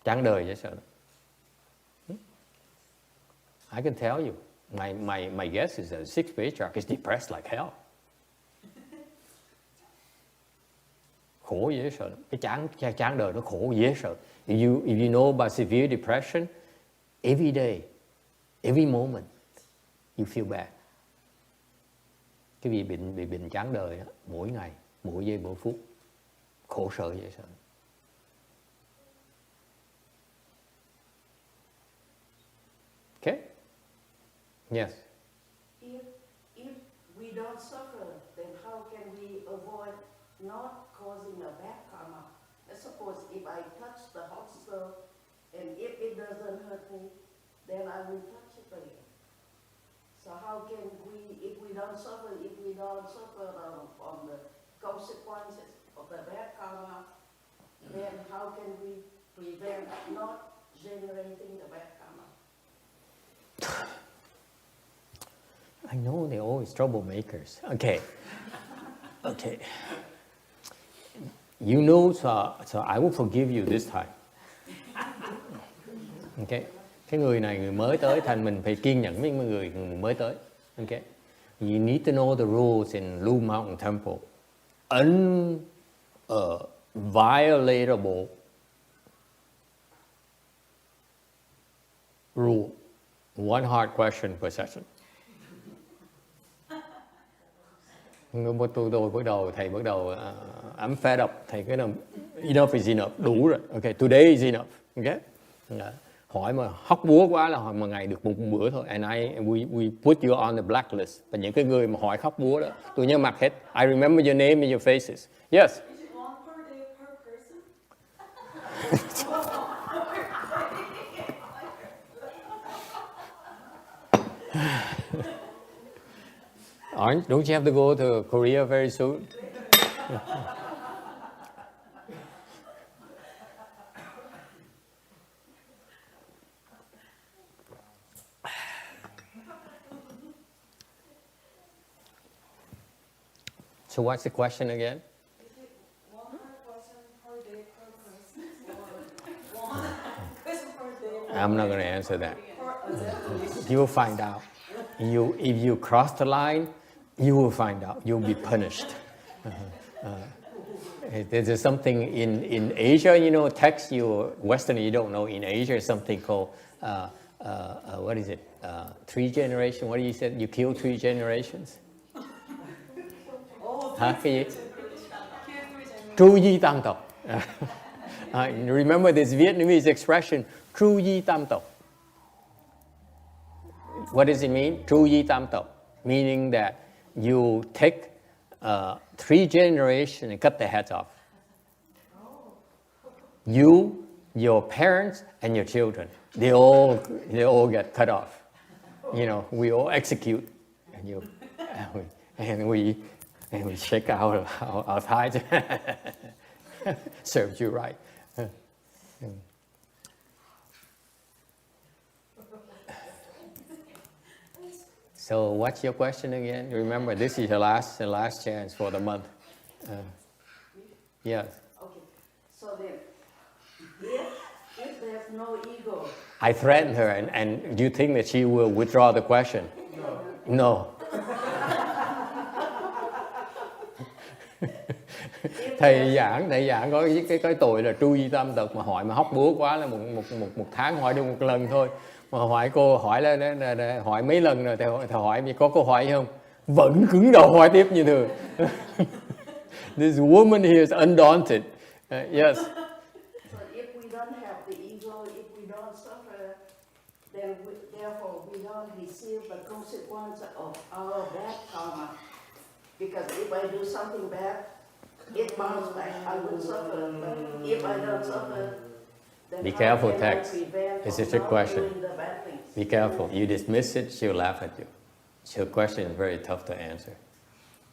Chán đời dễ sợ lắm. I can tell you, my guess is that the 6th Patriarch is depressed like hell. Khổ dễ sợ lắm. Cái chán đời nó khổ dễ sợ. If you know about severe depression, every day, every moment, you feel bad. Cái bị bệnh chán đời đó, mỗi ngày, mỗi giây, mỗi phút, khổ sở dễ sợ. Okay? Yes.
If we don't suffer, then how can we avoid not causing a bad karma? Let's suppose if I touch the hot stove and if it doesn't hurt me, then I will touch it again. So how can we, if we don't suffer on the consequences of the bad karma, then how can we prevent not generating the bad karma?
I know they're always troublemakers. Okay. You know, so I will forgive you this time. Okay. Cái người này người mới tới, thành mình phải kiên nhẫn với người mới tới. Okay. You need to know the rules in Blue Mountain Temple. Unviolatable rule. One hard question per session. Tôi bắt đầu, thầy bắt đầu, I'm fed up, thầy cái nào, enough is enough, đủ rồi, okay, today is enough, okay. Hỏi mà hóc búa quá là hỏi một ngày được một bữa thôi, and we put you on the blacklist. Và những cái người mà hỏi khóc búa đó, tôi nhớ mặt hết. I remember your name and your faces. Yes.
Is it one per day per person?
Don't you have to go to Korea very soon? So what's the question again?
Is it one person per day per person, or one person per day
I'm not going to answer that.
per adult?
You will find out. If you cross the line, you will find out. You'll be punished. There's something in Asia, you know, text you Western you don't know. In Asia, something called what is it? 3 generations. What do you say? You kill 3 generations. Hả? Cái gì? Tru di tam tộc. Remember this Vietnamese expression, tru di tam tộc. What does it mean? Tru di tam tộc. Meaning that you take 3 generations and cut their heads off. You, your parents, and your children. They all get cut off. You know, we all execute, and we shake our thighs. Serves you right. So what's your question again? Remember, this is the last chance for the month. Yes.
Okay. So then, if there's no ego,
I threatened her, and do you think that she will withdraw the question? No. Thầy giảng có cái tội là tru di tam tộc, mà hỏi mà hóc búa quá là một tháng hỏi được một lần thôi. Mà hỏi cô hỏi là hỏi mấy lần rồi, thầy hỏi có câu hỏi không? Vẫn cứng đầu hỏi tiếp như thường. This woman here is undaunted. Yes.
so if we don't have the ego, if we don't suffer, then therefore we don't receive the consequence of our bad karma. Because if I do something bad, it bounces back. I will suffer. But if I don't suffer, then
Be careful,
how can I
Tex.
prevent
It's a
from
trick
not
question.
doing the bad things?
Be careful. You dismiss it, she'll laugh at you. Her question is very tough to answer.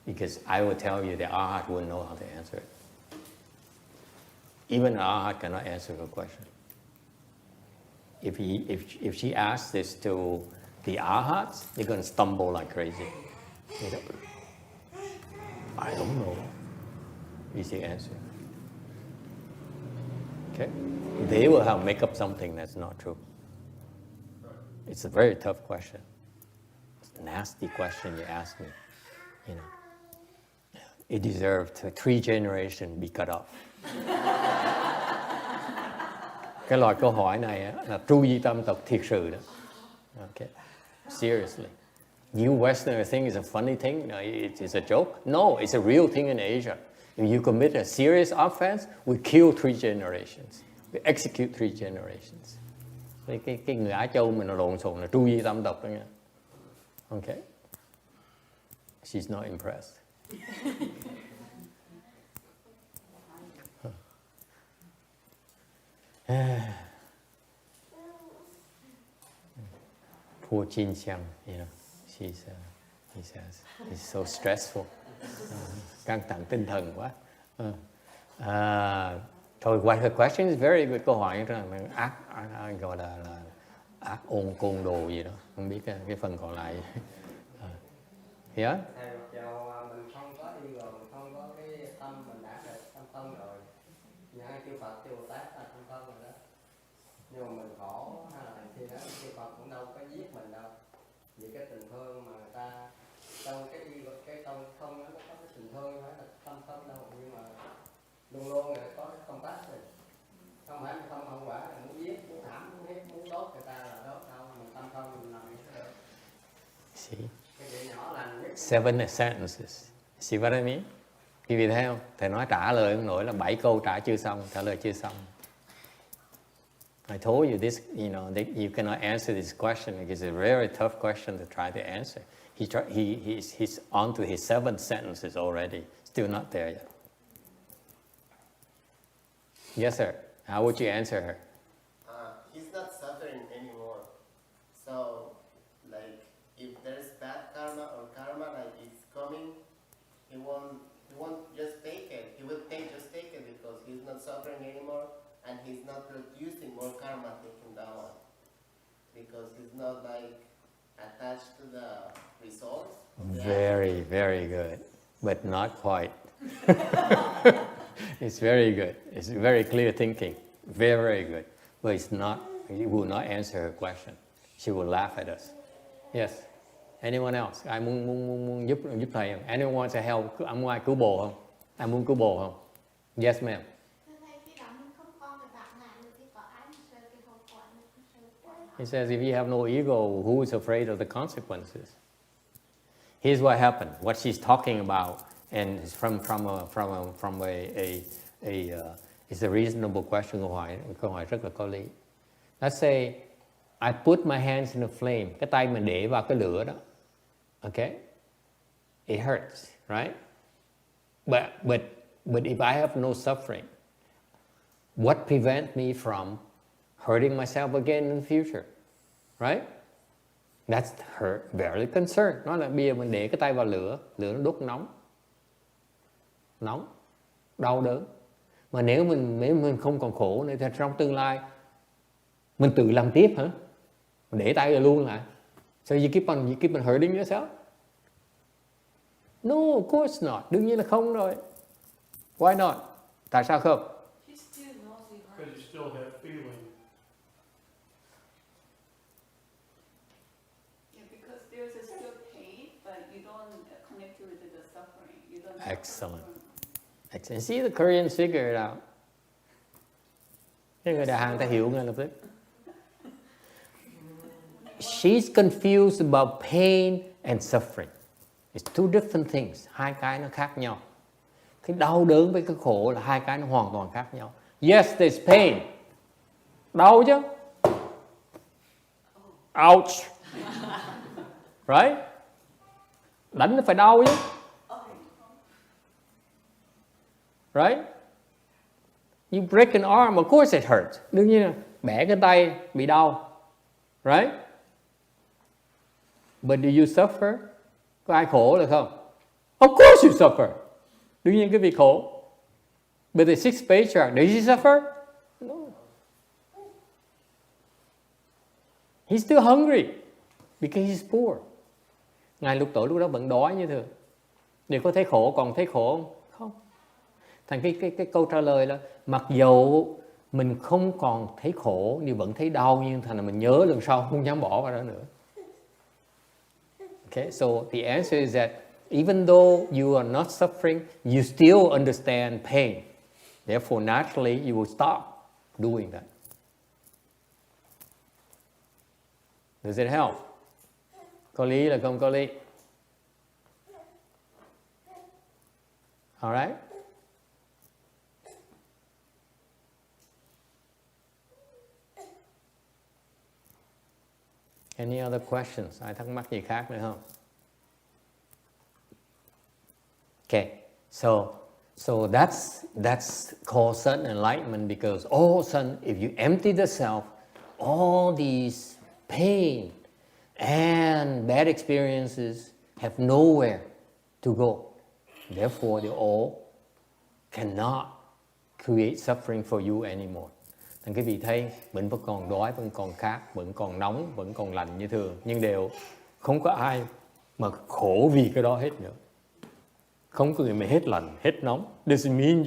Because I will tell you the Arhat wouldn't know how to answer it. Even an Arhat cannot answer her question. If she asks this to the Arhats, they're going to stumble like crazy. You know, I don't know is the answer. Okay? They will have make up something that's not true. It's a very tough question. It's a nasty question you ask me. You know, it deserved 3 generations be cut off. Cái loại câu hỏi này á, là tru di tam tộc thiệt sự đó. Okay. Seriously. You Westerners think it's a funny thing? No, it's a joke? No, it's a real thing in Asia. If you commit a serious offense, we kill 3 generations. We execute 3 generations. Cái người Á Châu mình lộn xộn là tru di tam tộc đó nha. Okay. She's not impressed. Poor Jin Xiang, you know, he says, it's so stressful. Căng thẳng tinh thần quá. Thôi, what her question is very good. Câu hỏi rằng ác gọi là ác ôn côn đồ gì đó, không biết cái phần còn lại. Yeah?
Thầy mặc dù mình không có ego, mình không có cái tâm mình đã được tâm rồi,
Dạ, kêu Phật, kêu Bồ Tát là không thân rồi đó. Nhưng mà mình khổ hay là khi đó kêu Phật cũng đâu có giết mình đâu. Vì cái tình thương mà người ta trong cái tâm không nó có cái tình thương phải là tâm không đâu, nhưng mà luôn luôn là có cái công tác rồi. Không phải không hậu quả là muốn giết, muốn thảm, muốn hiếp, muốn đốt người ta là đốt đâu, mình tâm không mình làm cái được.
See?
Cái chuyện nhỏ lành nhất.
7 sentences. See what I mean? Quý vị thấy không? Thầy nói trả lời ông nội là 7 câu trả chưa xong, trả lời chưa xong. I told you this, you know, that you cannot answer this question because it's a very tough question to try to answer. He's on to his 7 sentences already, still not there yet. Yes, sir. How would you answer her?
He's not suffering anymore. So, like, if there's bad karma or karma like it's coming, he won't just take it. He will just take it because he's not suffering anymore and he's not producing more karma taking that one. Because he's not like attached to the results.
Very, very good, but not quite. It's very good. It's very clear thinking. Very, very good. But it's not, it will not answer her question. She will laugh at us. Yes. Anyone else? Ai muốn giúp thầy không? Anyone wants to help? Ai muốn ai cứu bồ không? Ai muốn cứu bồ không? Yes, ma'am. He says, if you have no ego, who is afraid of the consequences? Here's what happened. What she's talking about, and it's it's a reasonable question. Câu hỏi rất là có lý. Let's say I put my hands in the flame. Cái tay mình để vào cái lửa đó. Okay? It hurts, right? But if I have no suffering, what prevents me from hurting myself again in the future? Right? That's her very concerned. Nói là bây giờ mình để cái tay vào lửa nó đốt nóng, đau đớn. Mà nếu mình không còn khổ nữa thì trong tương lai mình tự làm tiếp hả? Mình để tay rồi luôn lại. So you keep on hurting yourself? No, of course not. Đương nhiên là không rồi. Why not? Tại sao không?
He still knows he hurt.
Because you still have feeling.
Yeah, because there's a still pain, but you don't connect it with the suffering. You don't.
Excellent. Excellent. See, the Koreans figure it out. Cái người Đà Hàn ta hiểu ngay lập tức. She's confused about pain and suffering. It's two different things. Hai cái nó khác nhau. Cái đau đớn với cái khổ là hai cái nó hoàn toàn khác nhau. Yes, there's pain. Đau chứ. Ouch. Right? Đánh nó phải đau chứ. Right? You break an arm, of course it hurts. Đương nhiên là bẻ cái tay bị đau. Right? But do you suffer? Có ai khổ được không? Of course you suffer. Đương nhiên cái việc khổ. But the 6th Patriarch, does he suffer? No. He's still hungry because he's poor. Ngài Lục Tổ lúc đó vẫn đói như thường. Nếu có thấy khổ, còn thấy khổ không? Không. Thành cái câu trả lời là mặc dầu mình không còn thấy khổ nhưng vẫn thấy đau, nhưng thành là mình nhớ lần sau không dám bỏ vào đó nữa. Okay, so the answer is that even though you are not suffering, you still understand pain. Therefore, naturally, you will stop doing that. Does it help? Có lý là không có lý? All right? Any other questions? Ai thắc mắc gì khác nữa không? Okay, so that's called sudden enlightenment because all of a sudden, if you empty the self, all these pain and bad experiences have nowhere to go. Therefore, they all cannot create suffering for you anymore. Thành quý vị thấy mình vẫn còn đói, vẫn còn khát, vẫn còn nóng, vẫn còn lạnh như thường, nhưng đều không có ai mà khổ vì cái đó hết nữa. Không có người mà hết lạnh, hết nóng. Doesn't mean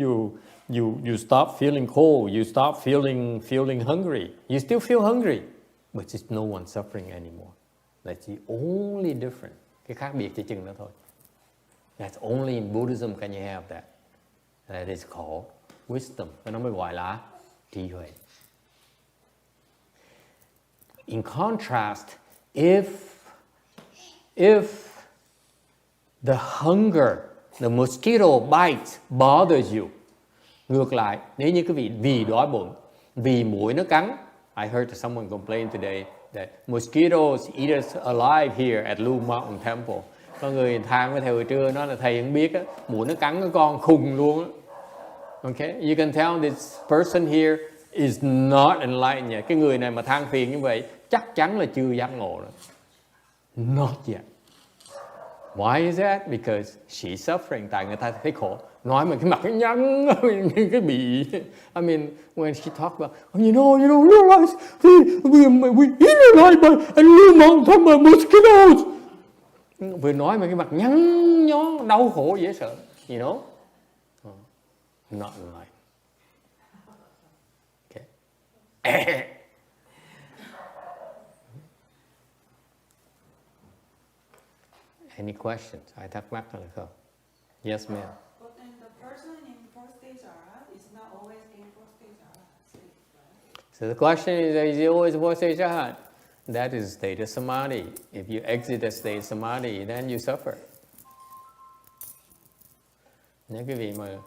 You stop feeling cold, you stop feeling hungry. You still feel hungry, but it's no one suffering anymore. That's the only difference. Cái khác biệt chỉ chừng đó thôi. That's only in Buddhism can you have that. That is called wisdom. Nó mới gọi là trí huệ. In contrast, if the hunger, the mosquito bite bothers you, ngược lại, nếu như quý vị vì đói bụng, vì muỗi nó cắn. I heard someone complain today that mosquitoes eat us alive here at Blue Mountain Temple. Có người than với thầy hồi trưa, nói là thầy không biết á, muỗi nó cắn cái con khùng luôn á. Okay, you can tell this person here is not enlightened yet. Cái người này mà than phiền như vậy chắc chắn là chưa giác ngộ rồi. Not yet. Why is that? Because she's suffering. Tại người ta thấy khổ. Nói mà cái mặt cái nhăn, cái bị. I mean, when she talk about, you don't realize we eat alive by a new mountain of mosquitoes. Vừa nói mà cái mặt nhăn nhó, đau khổ dễ sợ. You know? Not enlightened. Okay. Any questions? Ai thắc mắc hay không? Yes, ma'am.
But then the person in fourth stage Arhat is not always in fourth stage Arhat.
So the question is he always fourth stage Arhat? That is state of samadhi. If you exit that state of samadhi, then you suffer. Nếu quý vị mà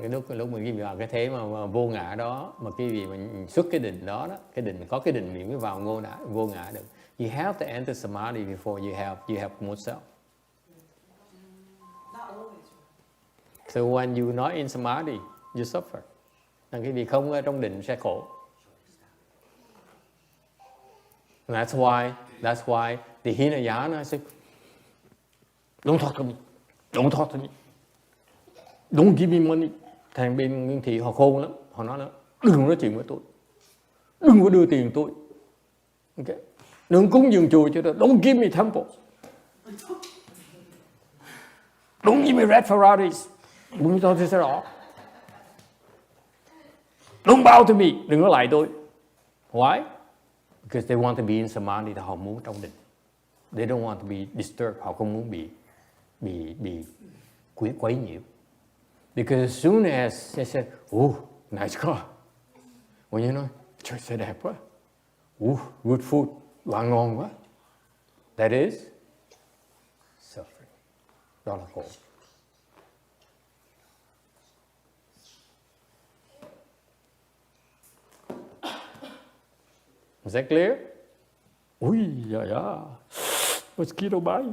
cái lúc mà quý vị vào cái thế mà vô ngã đó, mà quý vị mà xuất cái định đó, cái định có cái định mới vào vô ngã được. You have to enter samadhi before you have more self.
Not always.
So when you're not in samadhi, you suffer. Nên cái vị không ở trong định sẽ khổ. And that's why the Hinayana said, don't talk to me. Don't talk to me. Don't give me money. Thằng bên Nguyên Thị họ khôn lắm. Họ nói là đừng nói chuyện với tôi. Đừng có đưa tiền tôi. Okay. Đừng cúng dường chùa cho tôi. Don't give me temple. Don't give me red Ferraris. Đừng cho tôi xe đỏ. Don't bow to me. Đừng có lại tôi. Why? Because they want to be in samadhi. Họ muốn trong định. They don't want to be disturbed. Họ không muốn bị quấy nhiễu. Because as soon as they say, oh, nice car. When you nói, trời xe đẹp quá. Good food. Đồ ăn ngon quá. That is suffering. Đó là khổ. Is that clear? Ui, yeah. Mosquito bite.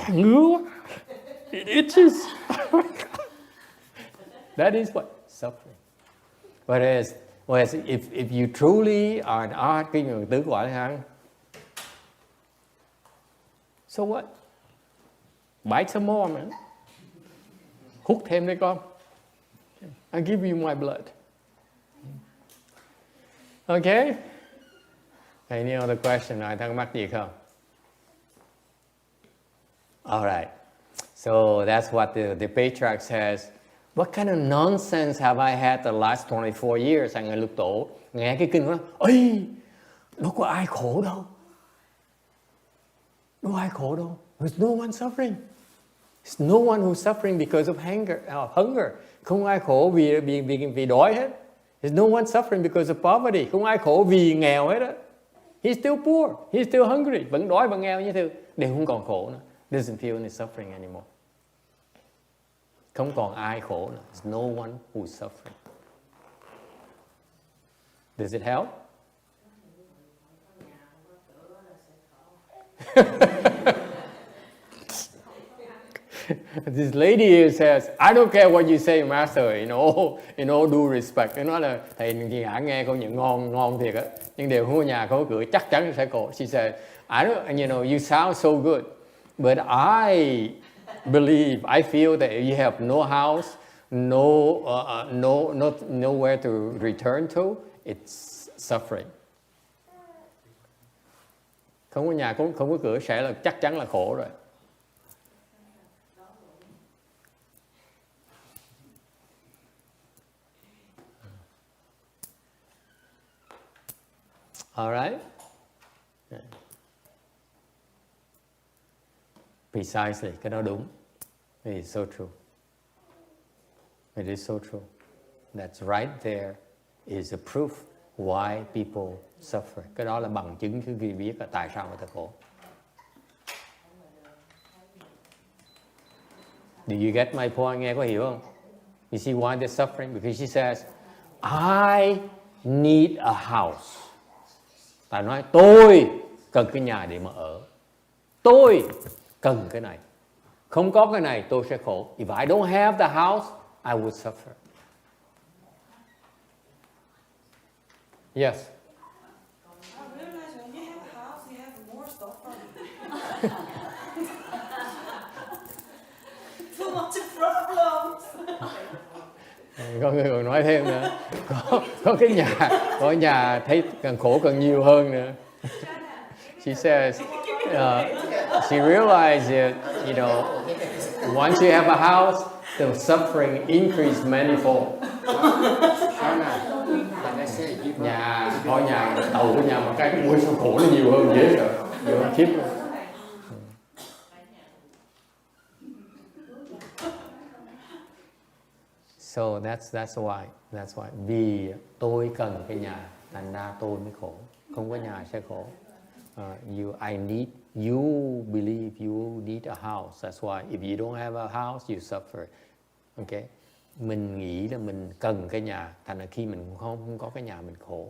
Ngứa quá. It itches. That is what? Suffering. Whereas if you truly are an art, cái người tứ quả hả? So what? Bite some more, man. Hút thêm đấy con. I give you my blood. Okay? Any other question? Ai thắc mắc gì không? All right. So that's what the patriarch says. What kind of nonsense have I had the last 24 years? Anh Lục Tổ nghe cái kinh đó, ơi, đâu có ai khổ đâu. Đâu ai khổ đâu. There's no one suffering. There's no one who's suffering because of hunger. Không ai khổ vì đói hết. There's no one suffering because of poverty. Không ai khổ vì nghèo hết á. He's still poor. He's still hungry. Vẫn đói vẫn nghèo như thế. Đều không còn khổ nữa. Doesn't feel any suffering anymore. Không còn ai khổ nữa. There's no one who's suffering. Does it help? This lady here says, I don't care what you say, master, in all due respect. Nó nói là thầy nghe câu chuyện ngon thiệt á, nhưng đều không có nhà không có cửa chắc chắn sẽ khổ. She said, I don't, you sound so good, but I believe, I feel that if you have no house, nowhere to return to, it's suffering. Không có nhà, không có cửa sẽ là chắc chắn là khổ rồi. Alright? Precisely, cái đó đúng. It is so true. It is so true. That's right there is a proof why people suffer. Cái đó là bằng chứng khi biết là tại sao người ta khổ. Do you get my point? Nghe có hiểu không? You see why they're suffering? Because she says, I need a house. Ta nói, tôi cần cái nhà để mà ở. Tôi cần cái này. Không có cái này tôi sẽ khổ. If I don't have the house, I would suffer. Yes.
I realize when you have a house, you have more suffering. Too much problems.
Có người còn nói thêm nữa, có cái nhà thấy càng khổ càng nhiều hơn nữa. She says, she realized that, you know, once you have a house, the suffering increase manifold. Nhà tàu của nhà một cái mũi sao khổ nó nhiều hơn dễ sợ, nhiều hơn khiếp luôn. So that's why. Vì tôi cần cái nhà, thành ra tôi mới khổ. Không có nhà sẽ khổ. You believe you need a house. That's why if you don't have a house, you suffer. Okay? Mình nghĩ là mình cần cái nhà, thành ra khi mình không có cái nhà mình khổ.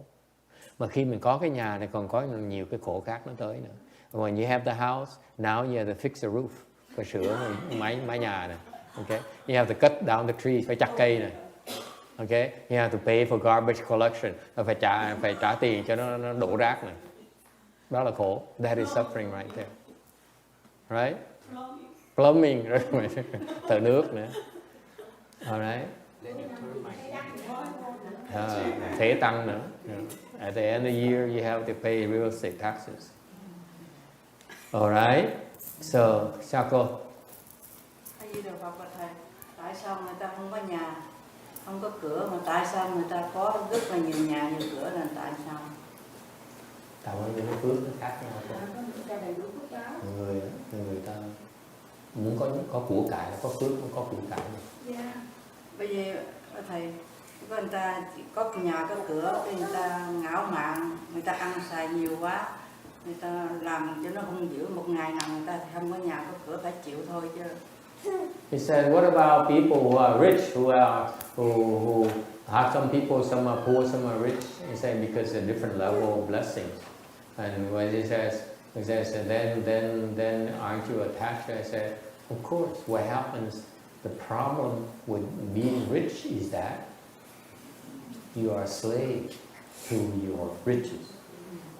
Mà khi mình có cái nhà này còn có nhiều cái khổ khác nó tới nữa. When you have the house, now you have to fix the roof. Phải sửa mái nhà này. Okay? You have to cut down the trees, phải chặt cây này. Okay? You have to pay for garbage collection. Phải trả tiền cho nó đổ rác này. Đó là khổ. That is suffering right there. Right? Plumbing. Thở nước nữa. Alright. Thuế tăng nữa. At the end of the year, you have to pay real estate taxes. Alright. So, sao cô?
Thầy được học thầy. Tại sao người ta không có nhà, không có cửa, mà tại sao người ta có rất là nhiều nhà, nhiều cửa là tại sao?
Tại vì cái phước nó khác nhau. Người ta muốn có của cải là có phước, không có của cải.
Yeah. Bây giờ thầy, người ta có nhà có cửa, thì người ta ngạo mạn, người ta ăn xài nhiều quá, người ta làm cho nó hung dữ, một ngày nào người ta thì không có nhà có cửa, phải chịu thôi chứ.
He said, what about people who are rich, who have some people, some are poor, some are rich? He said, because a different level of blessings. And when he says, then aren't you attached? I said, of course. What happens? The problem with being rich is that you are a slave to your riches.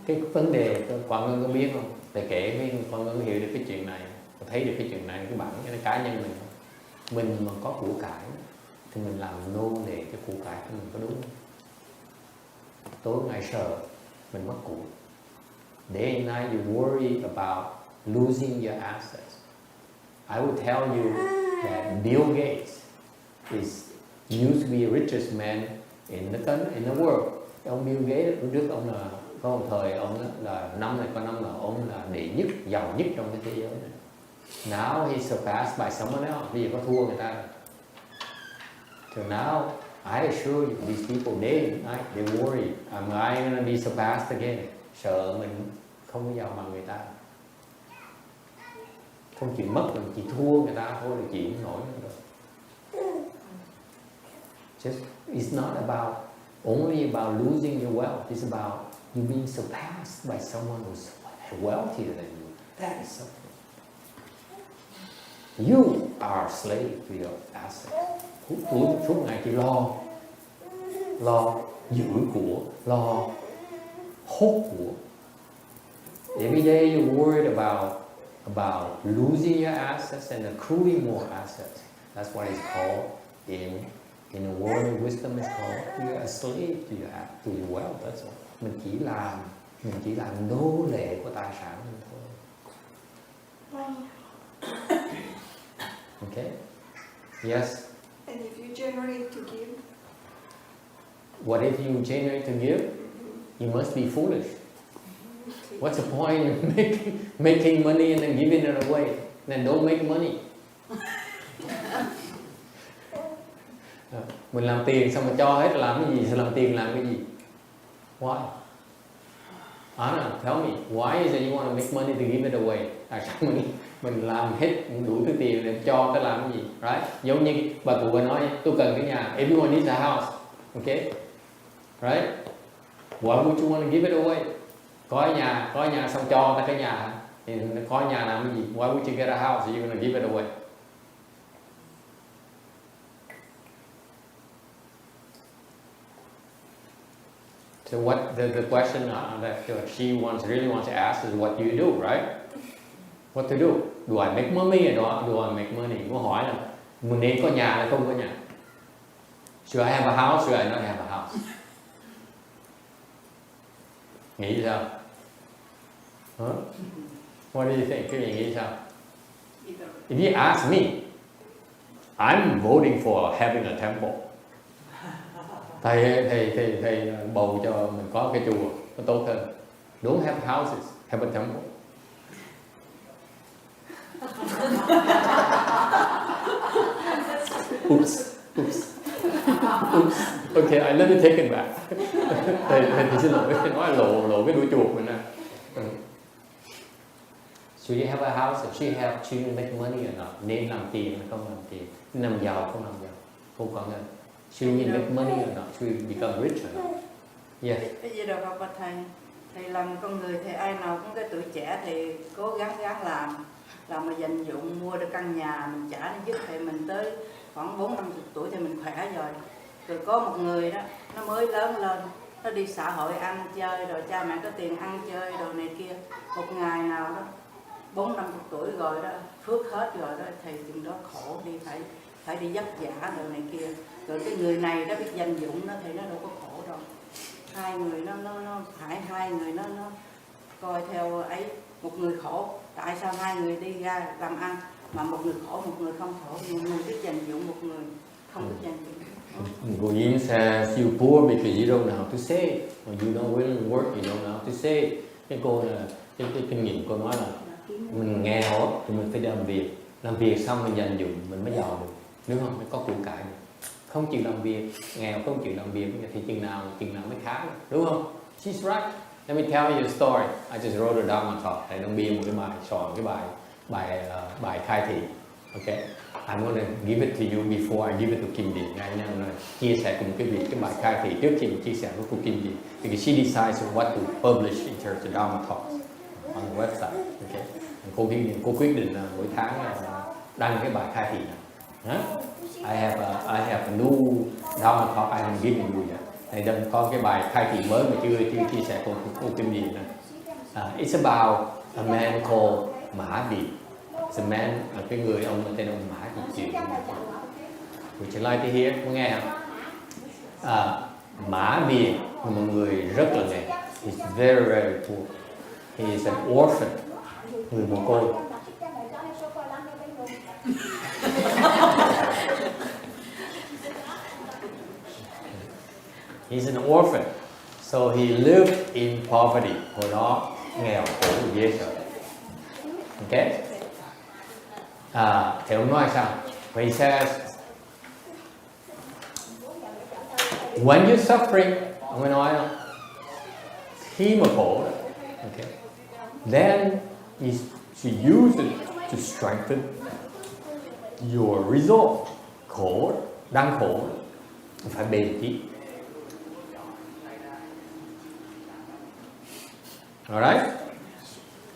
Cái vấn đề con Ngân có biết không? Để kể với con Ngân hiểu được cái chuyện này, thấy được cái chuyện này, cái bản cái cá nhân mình mà có của cải thì mình làm nô lệ cái của cải của mình, có đúng không? Tối ngày sợ mình mất của. Day and night you worry about losing your assets. I would tell you that Bill Gates used to be the richest man in the world. Ông Bill Gates trước ông là có một thời ông là năm là ông là đệ nhất, giàu nhất trong cái thế giới này. Now he's surpassed by someone else. Bây giờ có thua người ta. So now I assure you, these people day and night they worry, am I gonna be surpassed again? Sợ mình không có giàu bằng người ta. Không chỉ mất mình chỉ thua người ta thôi là chịu không nổi nữa rồi. Just it's not about only about losing your wealth. It's about you being surpassed by someone who's wealthier than you. That is something. You are a slave to your assets. Suốt ngày chỉ lo giữ của, lo hốt của. Every day you're worried about losing your assets and accruing more assets. That's what it's called in the world of wisdom. It's called you're a slave to your wealth. That's all. Mình chỉ làm nô lệ của tài sản mình thôi. Okay. Yes.
And if you generate to give?
What if you generate to give? You must be foolish. What's the point of making money and then giving it away? Then don't make money. Mình làm tiền xong mà cho hết làm cái gì? Sao làm tiền làm cái gì? Why? Anna, tell me, why is it you want to make money to give it away? Tại sao mình làm hết đủ thứ tiền để cho cái làm cái gì? Right? Giống như bà cụ nói, tôi cần cái nhà. Everyone needs a house. Okay? Right? Why would you want to give it away? Có nhà xong cho ta cái nhà. Thì có nhà làm cái gì? Why would you get a house if you're going to give it away? So what the question that she really wants to ask is, what do you do, right? What to do? Do I make money or do I make money? Cô hỏi là mình nên có nhà hay không có nhà? Should I have a house? Should I not have a house? Nghĩ sao? Huh? What do you think? Cái gì nghĩ sao? If you ask me, I'm voting for having a temple. Thầy bầu cho mình có cái chùa nó tốt hơn. Don't have houses, have a temple. Oops. Okay, I let me take it back. Thầy xin lỗi, nói lộ cái đuôi chuột mình nè. Should you have a house? Should you make money or not? Nên làm tiền hay không làm tiền? Làm giàu không làm giàu? Không có ngân. Should we make money or not? Should we become rich or not? Yes.
Cái gì đâu không thầy. Thầy làm con người thì ai nào cũng cái tuổi trẻ thì cố gắng làm mà dành dụm mua được căn nhà mình trả nó giúp thì mình tới khoảng 40-50 tuổi thì mình khỏe rồi. Rồi có một người đó nó mới lớn lên, nó đi xã hội ăn chơi rồi cha mẹ có tiền ăn chơi đồ này kia. Một ngày nào đó 40-50 tuổi rồi đó, phước hết rồi đó thì chừng đó khổ đi phải đi vất vả đồ này kia. Rồi cái người này đó biết dành dụm nó thì nó đâu có khổ đâu. Hai người nó coi theo ấy, một người khổ, tại sao hai người đi ra làm ăn mà một người khổ một người không khổ, một người biết dành dụm một người không biết dành dụm.
Goyin says you poor because you don't know how to save, or you don't really work, you don't know how to save. Cái cô là cái kinh nghiệm cô nói là mình nghèo thì mình phải làm việc xong mình dành dụm mình mới giàu được, đúng không? Mới có của cải được. Không chịu làm việc, nghèo không chịu làm việc thì chừng nào mới khá được, đúng không? She's right. Let me tell you a story. I just wrote it down on top. Thầy đang biên một cái bài soạn cái bài khai thị. Okay. I'm going to give it to you before I give it to Kim Di. Ngay nha, chia sẻ cùng cái bài khai thị trước khi chia sẻ với cô Kim Di. Because she decides what to publish in terms of Dharma talks on the website. Okay. Cô quyết định mỗi tháng đăng cái bài khai thị này. I have a new Dharma talk I haven't given you yet. Thầy đang có cái bài khai thị mới mà chưa chia sẻ cùng cô Kim Di này. It's about a man called Mahavir. It's a man, cái người ông tên ông Mahavir. Would you like to hear? Muốn nghe không? Mahavir là một người rất là nghèo. He's very very poor. He is an orphan, người mồ côi. He's an orphan, so he lived in poverty. Hồi đó nghèo khổ dễ sợ. Okay? Thì ông nói sao? He says, when you're suffering, ông nói khi mà khổ, okay, then you should use it to strengthen your resolve. Khổ, đang khổ, phải bền chí. Alright?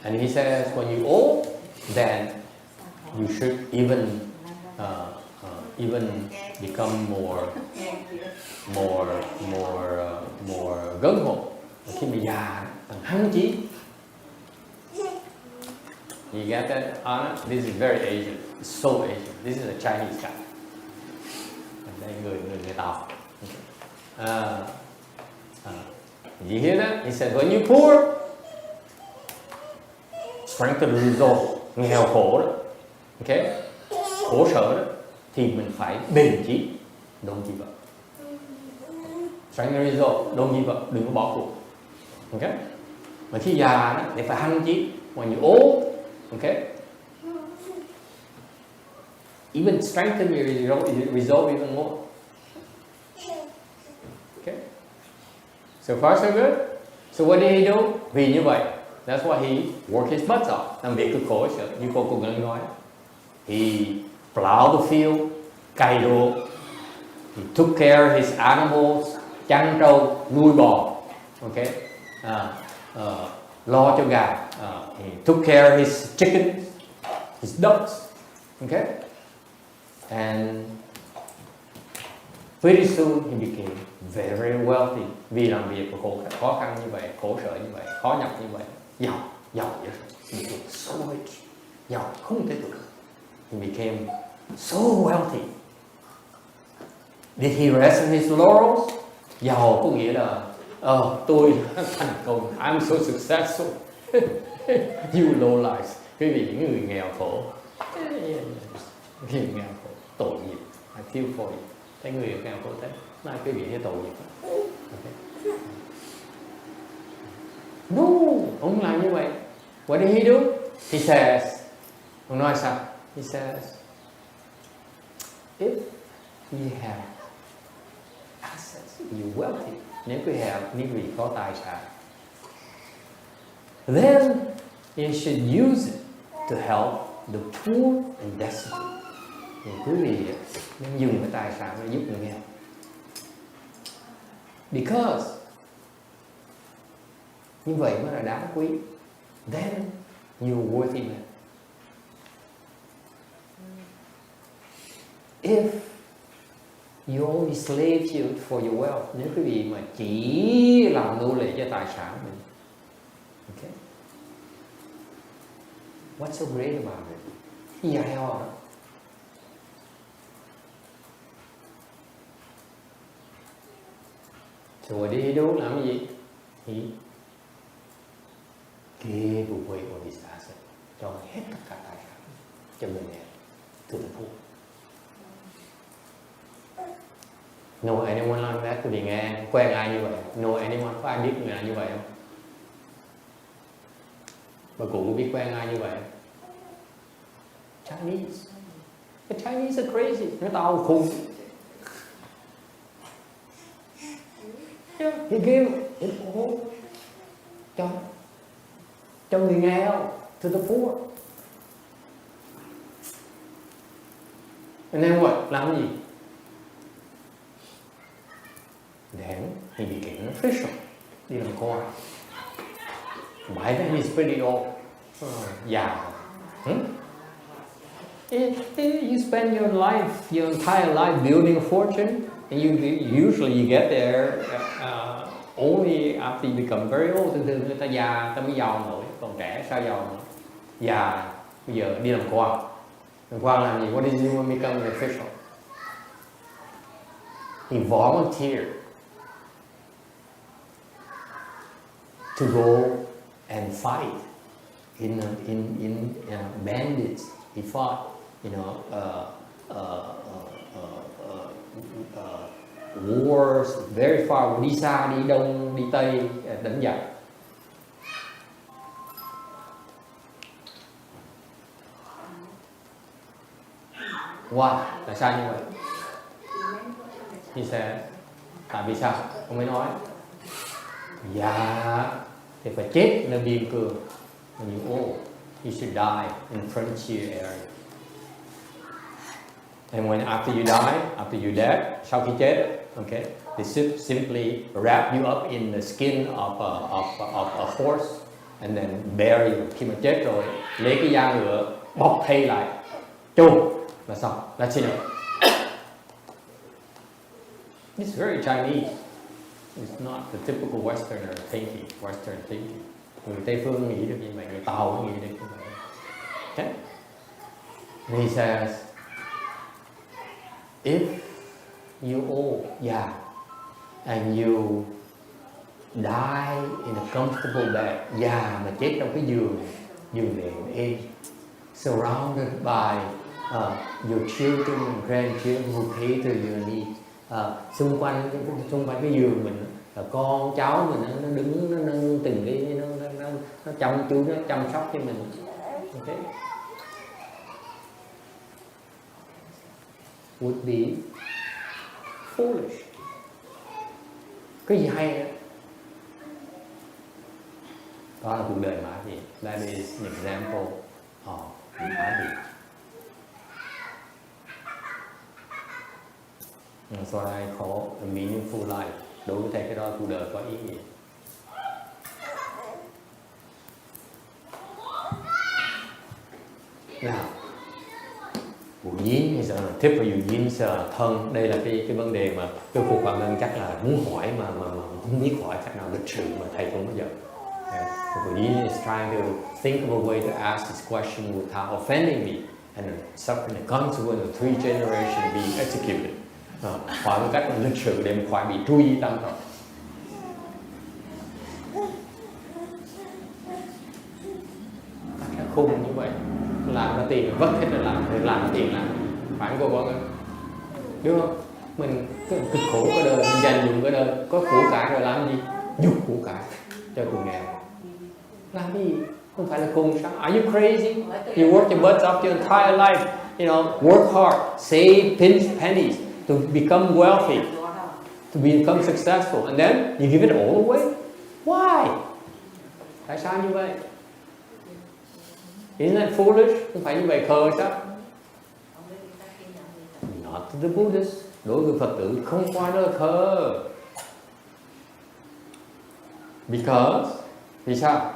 And he says, when you're old, then you should even become more gân hộ. Khi mà già, hăng chí. You get that, Anna? This is very Asian. It's so Asian. This is a Chinese guy. Đây người Tàu. You hear that? He said, when you're poor, strengthen the resolve. Nghèo khổ đó, okay, khổ sở đó, thì mình phải bền chí, don't give up. Strengthen the resolve, don't give up, đừng có bỏ cuộc, okay. Mà khi già đó thì phải hành chi. When you old, okay, even strengthen your resolve even more. Okay, so far so good. So what did he do? Vì như vậy, that's why he worked his butt off. Làm việc cực khổ sợ như cô cũng đang nói. He plowed the field, cày ruộng. He took care of his animals, chăn trâu, nuôi bò. Okay, lo cho gà. He took care of his chickens, his ducks. Okay, and pretty soon he became very wealthy. Vì làm việc khó khăn như vậy, khổ sở như vậy, khó nhọc như vậy, giàu vậy. He became so rich, giàu không thể tưởng. He became so wealthy. Did he rest on his laurels? Giàu có nghĩa là tôi thành công, I'm so successful. You low lives. Quý vị những người nghèo khổ, người nghèo khổ, tội nghiệp. I feel for you. Thấy người nghèo khổ thế, nay quý vị thấy tội nghiệp. Okay. No, ông làm như vậy. What did he do? He says, ông nói sao? He says, if you have assets, you're wealthy. Nếu quý vị có tài sản, then you should use it to help the poor and destitute. Thì quý vị nên dùng cái tài sản để giúp người nghèo. Because như vậy mới là đáng quý. Then you're worthy man. If you only slave to it for your wealth, nếu quý vị mà chỉ làm nô lệ cho tài sản mình, okay, what's so great about it? Gì hay ho đó. So what did he do? Làm gì? He gave away all his assets, cho hết tất cả tài sản cho người nghèo, to the poor. Know anyone like that? Quý vị nghe quen ai như vậy? Know anyone? Có ai biết người nào như vậy không? Bà cụ có biết quen ai như vậy? Chinese. The Chinese are crazy. Nó tao khùng. Yeah, he gave it all cho người nghèo, to the poor. And then what? Làm gì? Then he became an official. Đi làm quan. By then he's pretty old. Già. You spend your life, your entire life building a fortune, and usually get there only after you become very old. Thường người ta già, ta mới giàu nổi. Còn trẻ sao giàu nổi? Già, bây giờ đi làm quan. Làm quan làm gì? What did you want to become an official? He volunteered to go and fight in bandits. He fought, wars very far, đi xa, đi đông, đi tây, đánh giặc. Wow, tại sao như vậy? He said, tại vì sao? Ông ấy nói, dạ thì phải chết nơi biên cương. When you old, you should die in the frontier area. And when after you die, after you're dead, sau khi chết, okay, they simply wrap you up in the skin of a horse and then bury you. Khi mà chết rồi, lấy cái da ngựa bọc thay lại, chôn là xong. That's it. It's very Chinese. It's not the typical Westerner thinking. Người Tây phương nghĩ được như vậy, người Tàu cũng nghĩ được như vậy. Okay? And he says, if you old, and you die in a comfortable bed, mà chết trong cái giường nệm êm, surrounded by your children and grandchildren who cater your needs, xung quanh cái giường mình là con cháu mình nó đứng nó nâng từng cái chăm chú, nó chăm sóc cho mình. Okay. Would be foolish. Cái gì hay đó? Đó là cuộc đời Mã Việt. That is an example of Mã Việt. That's what I call a meaningful life. Đối với thầy cái đó cuộc đời có ý nghĩa. Nào, Vũ Nhiến is a tip for Vũ Nhiến thân. Đây là cái vấn đề mà cái cuộc Hoàng Ngân chắc là muốn hỏi mà không biết hỏi cách nào lịch sự mà thầy không bao giờ. Vũ Nhiến is trying to think of a way to ask this question without offending me and suffering the consequence of 3 generations being executed. Hỏi một cách lịch sự để mình khỏi bị truy tâm rồi. Khung như vậy, làm ra tiền vất hết rồi làm ra tiền làm, phải cô con không? Đúng không? Mình cực khổ cả đời, mình dành dụng cả đời, có của cải rồi làm gì? Dục của cải cho tụi nghèo. Làm cái gì? Không phải là khùng sao? Are you crazy? You work your butts off your entire life, you know, work hard, save pinch pennies to become wealthy, to become successful, and then you give it all away. Why? Tại sao như vậy? Isn't that foolish? Không phải như vậy khờ sao? Not to the Buddhists. Đối với Phật tử không qua đó là khờ. Because, vì sao?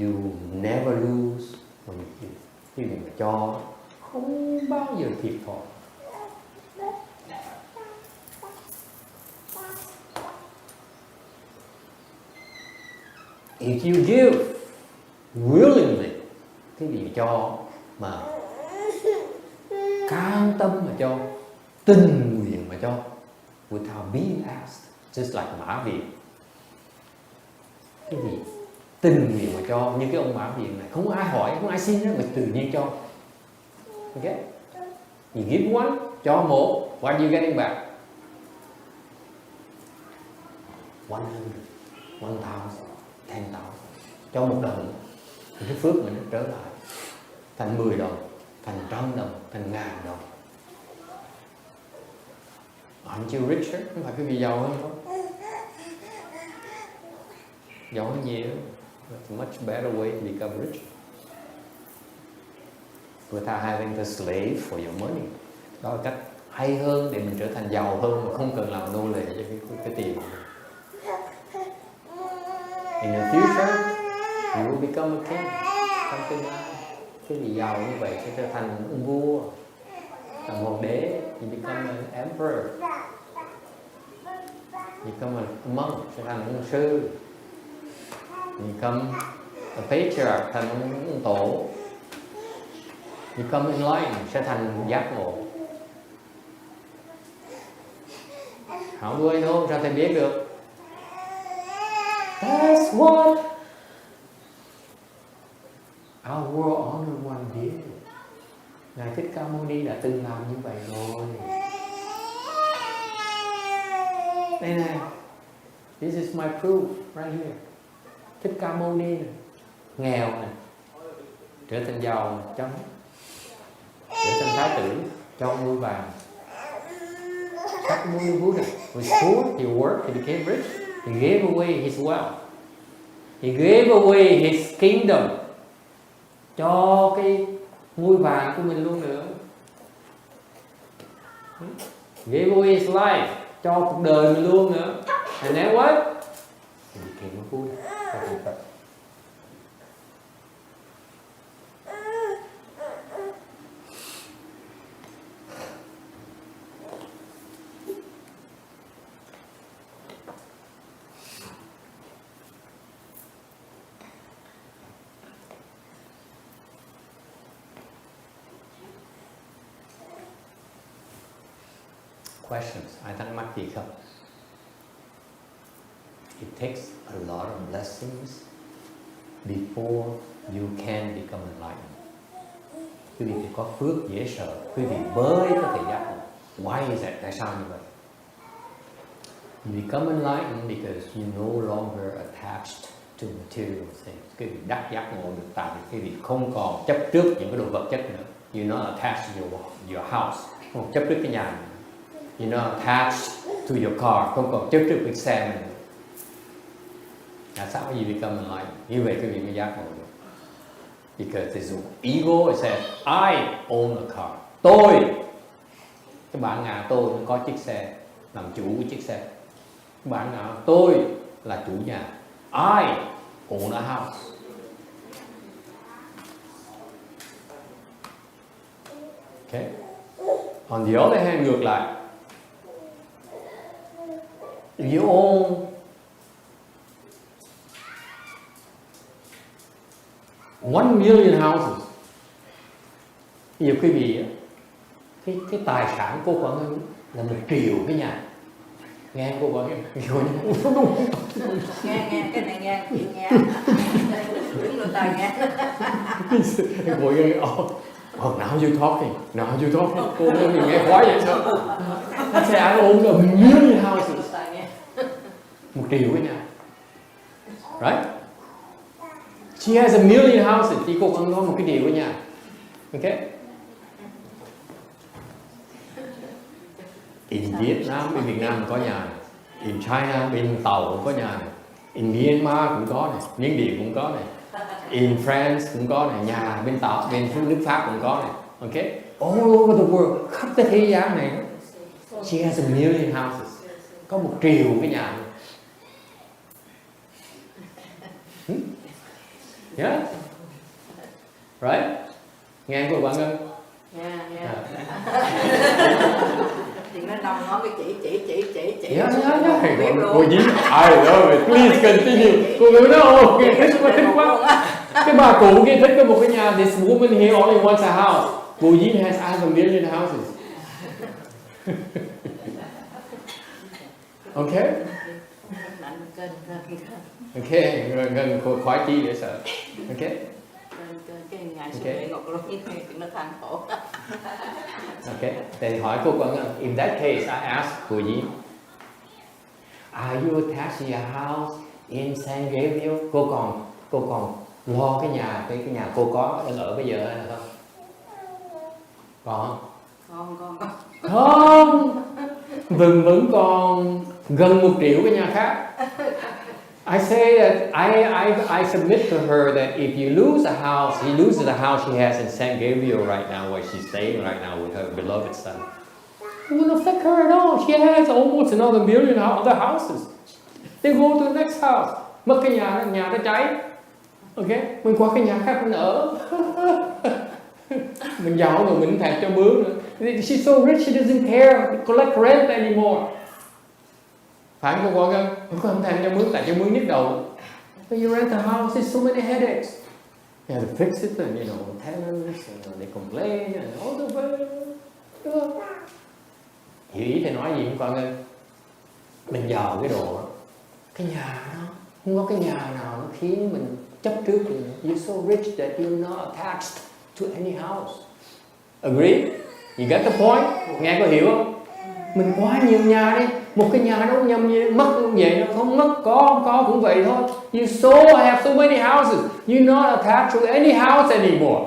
You never lose when you give. Khi mình cho không bao giờ thiệt thòi. If you give willingly, cái gì cho mà cam tâm mà cho, tình nguyện mà cho, without being asked, just like Mã Việt. Cái gì? Tình nguyện mà cho, như cái ông Mã Việt này, không ai hỏi, không ai xin, mà tự nhiên cho. Okay? You give one, cho một, what are you getting back? 100, 1000, 10,000. Cho 1 đồng, cái phước mình nó trở lại thành 10 đồng, thành 100 đồng, thành 1000 đồng. Aren't you richer? Không phải cái vị giàu hơn không? Giàu hơn nhiều. That's a much better way to become rich. Without having to slave for your money. Đó là cách hay hơn để mình trở thành giàu hơn mà không cần làm nô lệ cho cái tiền của mình. In the future, you will become a king. Trong tương lai, cái vị giàu như vậy sẽ trở thành ông vua, thành hoàng đế. You become an emperor. You become a monk, sẽ thành ông sư. You become a patriarch, thành ông tổ. You become enlightened, sẽ thành giác ngộ. How do I know? Sao thầy biết được? That's what our world honored one did. Ngài Thích Ca Mâu Ni đã từng làm như vậy rồi. Đây này, this is my proof right here. Thích Ca Mâu Ni này, nghèo này, trở thành giàu trong, trở thành thái tử cho ngôi vàng. Shakyamuni Buddha was poor, he worked, he became rich, he gave away his wealth, he gave away his kingdom, cho cái ngôi vàng của mình luôn nữa. Gave away his life, cho cuộc đời mình luôn nữa. And then what? He became a Buddha. Questions? Ai thắc mắc gì không? It takes a lot of blessings before you can become enlightened. Quý vị phải có phước dễ sợ, quý vị mới có thể giác ngộ. Why is that? Tại sao như vậy? You become enlightened because you no longer attached to material things. Cái vị đắc giác ngộ được tại vì cái vị không còn chấp trước những cái đồ vật chất nữa. You're not attached to your house. Không chấp trước cái nhà nữa. You're not attached to your car. Không còn chấp trước cái xe mình nữa. That's how you become enlightened. Như vậy cái vị mới giác ngộ được. Because there's an ego, it says, I own a car. Tôi, cái bản ngã tôi nó có chiếc xe, làm chủ của chiếc xe. Cái bản ngã tôi là chủ nhà. I own a house. Okay. On the other hand, ngược lại, if you own $1 million houses, nhiều quý vị cái tài sản cô Quảng Ngân là 1 triệu cái nhà. Nghe cô Quảng Ngân
nghe cái này nghe chị nghe đứng lỗ tai nghe.
Cô Ngân now you talking, cô Ngân nghe quá vậy sao? Nó sẽ ai ôm là 1 million houses, 1 triệu cái nhà, right? She has 1 million houses, thì cô không có 1 triệu cái nhà, okay? In Vietnam, bên Việt Nam có nhà này. In China, bên Tàu cũng có nhà này. In Myanmar cũng có này. Miến Điện cũng có này. In France cũng có này. Nhà bên Tàu, bên nước Pháp cũng có này. Okay? All over the world, khắp cái thế giới này. She has 1 million houses. Có 1 triệu cái nhà này. Yeah? Right? Nghe cô bạn ơi?
Nghe. Thì nó đông nói cái chỉ.
Yeah. Cô Dĩ, I love it. Please continue. Cô nói no, thích quá. Cái bà cụ kia thích có một cái nhà. This woman here only wants a house. Cô Dĩ has 1 million houses. Okay? Okay, gần khoái chi để sợ. Okay?
Cái ngày xưa okay. Ngọc Lục nó than khổ.
Okay, thì hỏi cô Quảng Ngân, in that case, I ask cô Dĩ, are you attached to your house in San Gabriel? Cô còn lo cái nhà cô có đang ở bây giờ hay là không? Còn? Không. Vẫn còn gần 1 triệu cái nhà khác. I say that I submit to her that if you lose a house, he loses the house she has in San Gabriel right now, where she's staying right now with her beloved son. It won't affect her at all. She has almost another 1 million other houses. They go to the next house. Mất cái nhà nó cháy. Okay, mình qua cái nhà khác mình ở. Mình giàu rồi mình thèm cho mướn nữa. She's so rich she doesn't care to collect rent anymore. Phải không cô Quảng Ngân? Không thèm cho mướn, tại cho mướn nhức đầu. When you rent a house, there's so many headaches. You have to fix it, and tenants, and they complain, and all the way. Hiểu ý thì nói gì không Quảng Ngân? Mình giàu cái đồ, cái nhà đó, không có cái nhà nào nó khiến mình chấp trước. You're so rich that you're not attached to any house. Agree? You get the point? Nghe có hiểu không? Mình quá nhiều nhà đi. Một cái nhà nó nhầm gì, mất cũng vậy, nó không mất, có cũng vậy thôi. You have so many houses. You're not attached to any house anymore.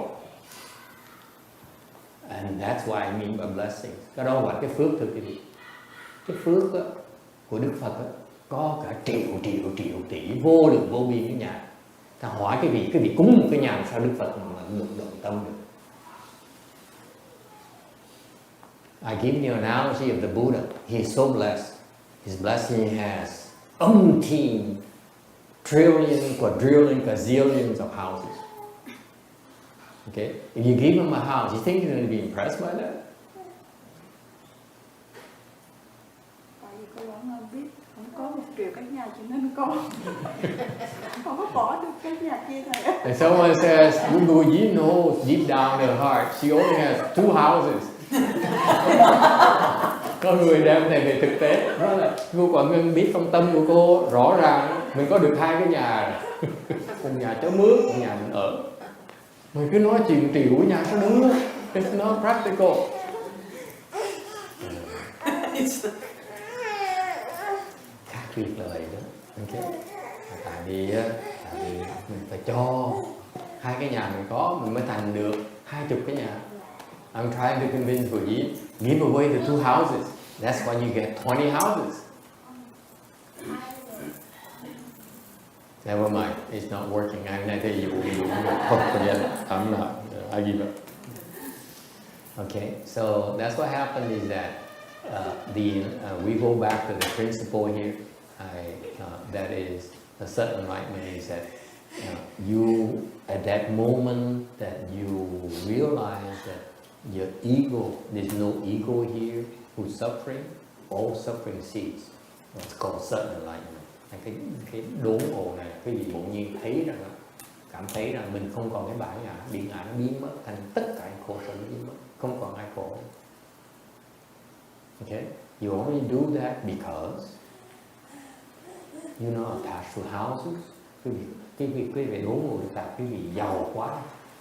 And that's what I mean by blessing. Cái đó gọi cái phước thôi quý vị. Cái phước của Đức Phật có cả triệu tỷ vô lượng vô biên cái nhà. Ta hỏi cái vị cúng một cái nhà sao Đức Phật mà động tâm được. I give you an analogy of the Buddha. He is so blessed. His blessing has umpteen, trillion, quadrillion, gazillions of houses. Okay? If you give him a house, you think he's going to be impressed by that?
Tại vì cô Quảng biết không có 1 triệu cái nhà cho nên con không có bỏ được cái nhà kia thôi.
And someone says, Guru Ji knows deep down in her heart, she only has 2 houses. Có người đem này về thực tế, đó là cô Quảng Ngân biết trong tâm của cô rõ ràng mình có được 2 cái nhà, một nhà cho mướn, một nhà mình ở. Mình cứ nói chuyện triệu của nhà sao đúng đó. It's not practical. tuyệt lời đó. Okay. Tại vì mình phải cho 2 cái nhà mình có mình mới thành được 20 cái nhà. I'm trying to convince Bujit, give away the 2 houses. That's why you get 20 houses. Never mind, it's not working. I'm not tell you, forget it. I'm not. I give up. Okay, so that's what happened is that we go back to the principle here. That is a certain enlightenment is that you at that moment that you realize that your ego, there's no ego here who's suffering. All suffering cease. It's called certain enlightenment. Cái đốn ngộ này, quý vị bỗng nhiên thấy rằng cảm thấy rằng mình không còn cái bản ngã, biển ngã nó biến mất, thành tất cả khổ sở nó biến mất, không còn ai khổ. Okay, you only do that because you're not attached to houses. Quý vị đốn ngộ là quý vị giàu quá,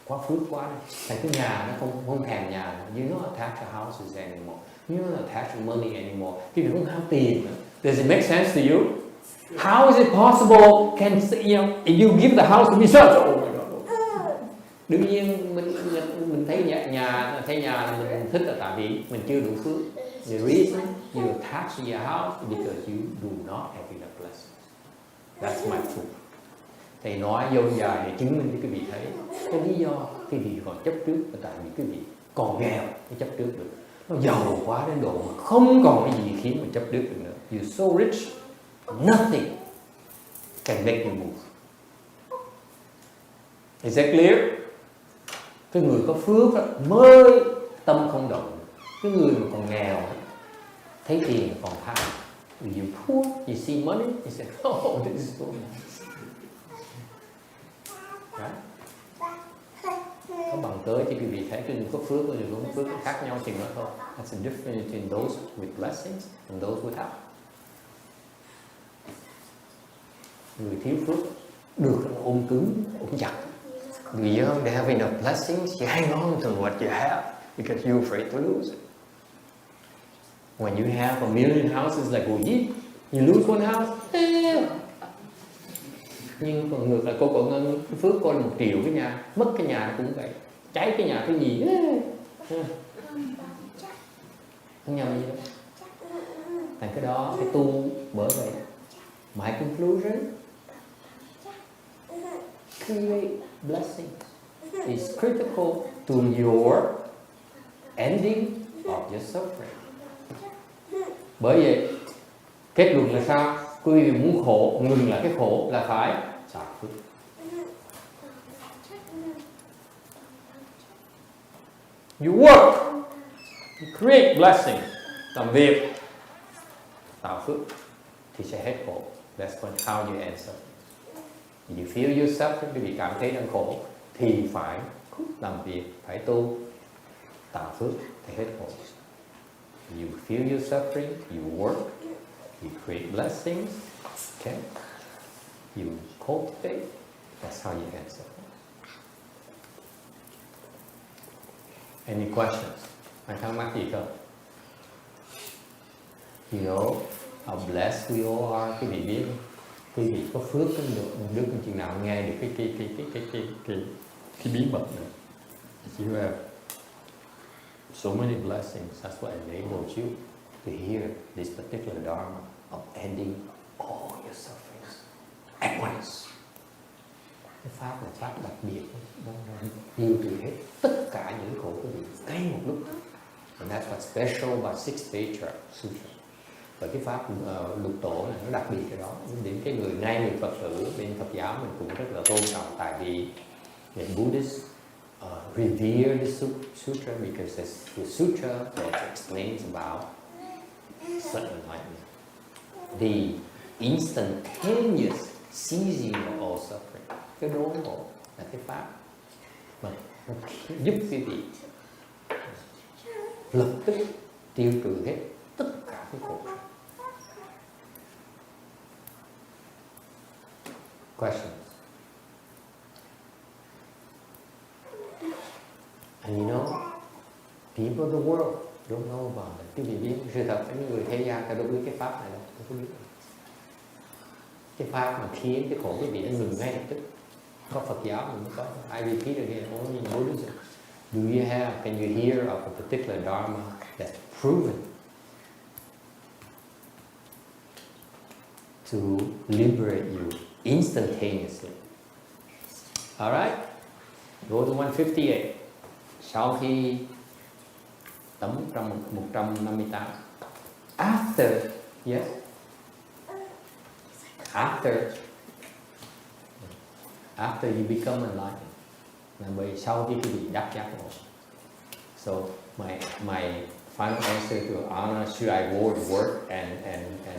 quá phước quá, thành cái nhà nó không thèm nhà nữa. You're not attached to houses anymore. You're not attached to money anymore. Quý vị không ham tiền nữa. Does it make sense to you? How is it possible? If you give the house to me, oh my God. Đương nhiên mình thấy nhà mình thích là tại vì mình chưa đủ phước. The reason you attach to your house is because you do not have enough blessings. That's my proof. Thầy nói vô dài để chứng minh cho quý vị thấy cái lý do quý vị còn chấp trước là tại vì quý vị còn nghèo mới chấp trước được. Nó giàu quá đến độ mà không còn cái gì khiến mình chấp trước được nữa. You're so rich, nothing can make you move. Is that clear? Cái người có phước mới tâm không động. Cái người mà còn nghèo thấy tiền còn tham. You poor, you see money, you say, oh, this is so nice. Right? Có bằng tới thì quý vị thấy cái người có phước và người không có phước khác nhau chừng đó thôi. That's the difference between those with blessings and those without. Người thiếu phước được ôm cứng, ôm chặt. Vì you don't have enough blessings, you hang on to what you have because you're afraid to lose it. When you have a million houses like Bujit, you lose one house. Nhưng còn ngược lại cô cậu Ngân, phước cô là 1 triệu cái nhà, mất cái nhà cũng vậy, cháy cái nhà cái gì, không nhầm gì đâu. Thành cái đó phải tu bởi vậy. My conclusion, create blessings is critical to your ending of your suffering. Bởi vậy kết luận là sao? Quý vị muốn khổ, ngừng lại cái khổ là phải xả phước. You work, you create blessing, làm việc, tạo phước thì sẽ hết khổ. That's how you end suffering. You feel you suffering, quý vị cảm thấy đang khổ thì phải làm việc, phải tu, tạo phước thì hết khổ. You feel you suffering, you work, you create blessings, okay? You cultivate. That's how you end suffering. Any questions? Ai thắc mắc gì không? You know how blessed we all are. Quý vị biết, quý vị có phước được chừng nào nghe được cái bí mật này. You have so many blessings. That's what enables you to hear this particular dharma of ending all your sufferings at once. Cái pháp là pháp đặc biệt, nó tiêu trừ hết tất cả những khổ của mình ngay một lúc. And that's what's special about 6th Patriarch Sutra. Và cái pháp lục tổ này nó đặc biệt cái đó. Đến cái người ngay người Phật tử bên Phật giáo mình cũng rất là tôn trọng, tại vì the Buddhists revere the sutra because it's the sutra that explains about certain enlightenment, the instantaneous ceasing of all suffering. Cái đốn ngộ là cái pháp mà nó giúp quý vị lập tức tiêu trừ hết tất cả cái khổ. Questions? And you know, people of the world don't know about it. Quý vị biết sự thật, những người thế gian ta đâu biết cái pháp này đâu, không biết. cái pháp mà khiến cái khổ quý vị nó ngừng ngay lập tức. Có Phật giáo mình mới có. I repeat again, only in Buddhism. Do you have, can you hear of a particular dharma that's proven to liberate you instantaneously? Alright, go to 158. Sau khi tấm 158. After, yes? After you become enlightened. Là bởi sau khi quý vị đắc giác ngộ. So my final answer to Anna, should I work and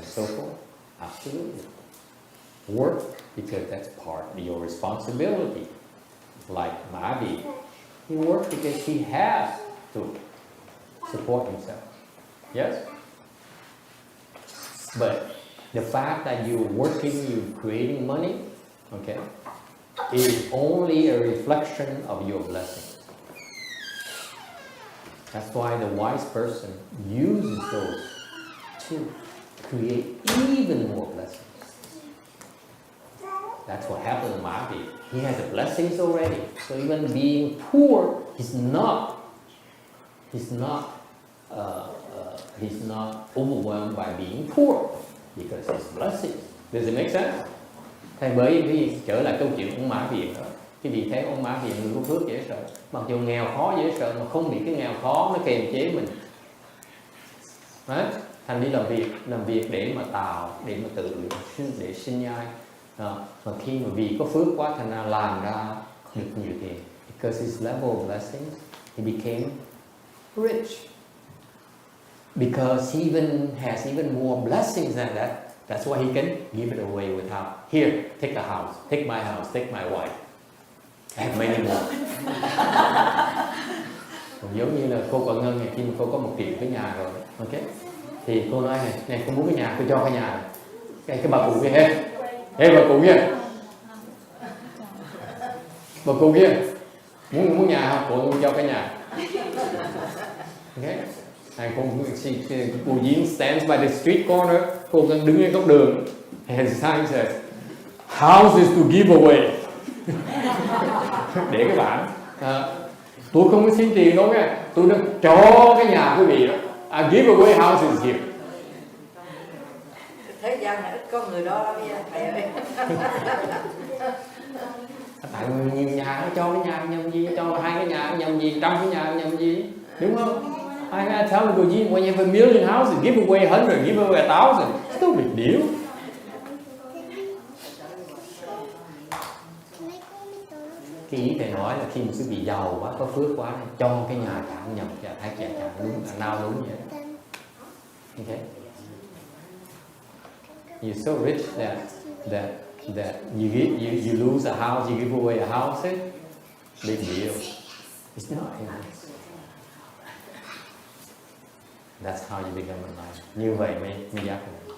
so forth? Absolutely. Work, because that's part of your responsibility. Like Mahavir, he works because he has to support himself. Yes? But the fact that you're working, you're creating money, okay, is only a reflection of your blessings. That's why the wise person uses those to create even more blessings. That's what happened to Mahavir. He has the blessings already. So even being poor, he's not overwhelmed by being poor because his blessings. Does it make sense? Thầy bởi vì trở lại câu chuyện ông Mã Viện đó, cái vị thấy ông Mã Viện người có phước dễ sợ, mặc dù nghèo khó dễ sợ mà không bị cái nghèo khó nó kềm chế mình. Đấy, thành đi làm việc để mà tạo, để mà tự để sinh nhai. Mà khi mà vì có phước quá thành ra làm ra được nhiều tiền. Because his level of blessings, he became rich. Because he has even more blessings than that. That's why he can give it away without, here, take the house, take my house, take my wife. I have many more. Còn giống như là cô Cận Ngân này, khi mà cô có 1 triệu cái nhà rồi, ok? Thì cô nói này cô muốn cái nhà, tôi cho cái nhà này. Cái bà cụ kia, ê bà cụ kia. Bà cụ kia, muốn nhà không? Cô cho cái nhà. Ok? Cô Diên stands by the street corner. Cô đang đứng ở góc đường. And the sign says, house is to give away. Để cái bảng. Tôi không có xin tiền đâu nha. Tôi đang cho cái nhà quý vị đó. I give away houses here.
Thế gian này ít có người đó lắm nha thầy ơi.
Tại nhiều nhà nó cho cái nhà nhầm gì, cho 2 cái nhà nhầm gì, 100 cái nhà nhầm gì, đúng không? I tell the Gujin, when you have a million houses, give away 100, give away 1,000. It's no big deal. Cái ý thầy nói là khi mà quý vị giàu quá, có phước quá, cho cái nhà chẳng nhầm, thấy chẳng đúng, nào đúng vậy. Okay? You're so rich that you lose a house, you give away a house, big deal. It's not. That's how you become enlightened. Như vậy mới giác ngộ.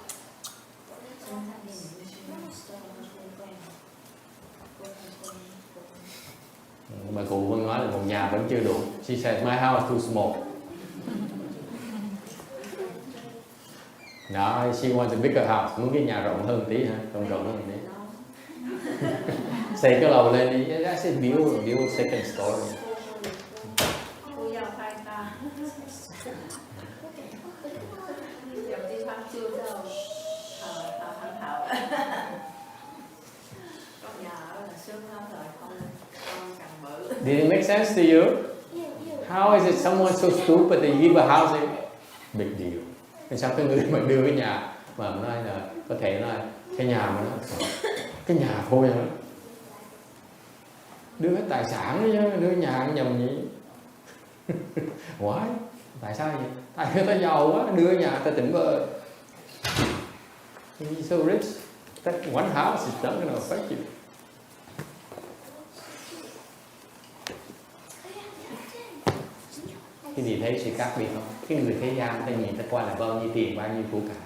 Bà cụ vẫn nói là một nhà vẫn chưa đủ. She said, my house is too small. No, she wants a bigger house. Muốn cái nhà rộng hơn tí hả? Rộng hơn tí. Xây cái lầu lên đi. That's it, build second story. Did it make sense to you? How is it someone so stupid that you give a house? Big deal. Thì sao cái người mà đưa cái nhà mà nói là có thể nói cái nhà mà nó cái nhà thôi hả? Đưa cái tài sản đó chứ, đưa nhà nhầm gì? Why? Tại sao vậy? Tại người ta giàu quá, đưa nhà ta tỉnh bơ. He's so rich that one house is not going to affect you. Cái gì thấy sự khác biệt không? Cái người thế gian ta nhìn ta qua là bao nhiêu tiền, bao nhiêu của cải,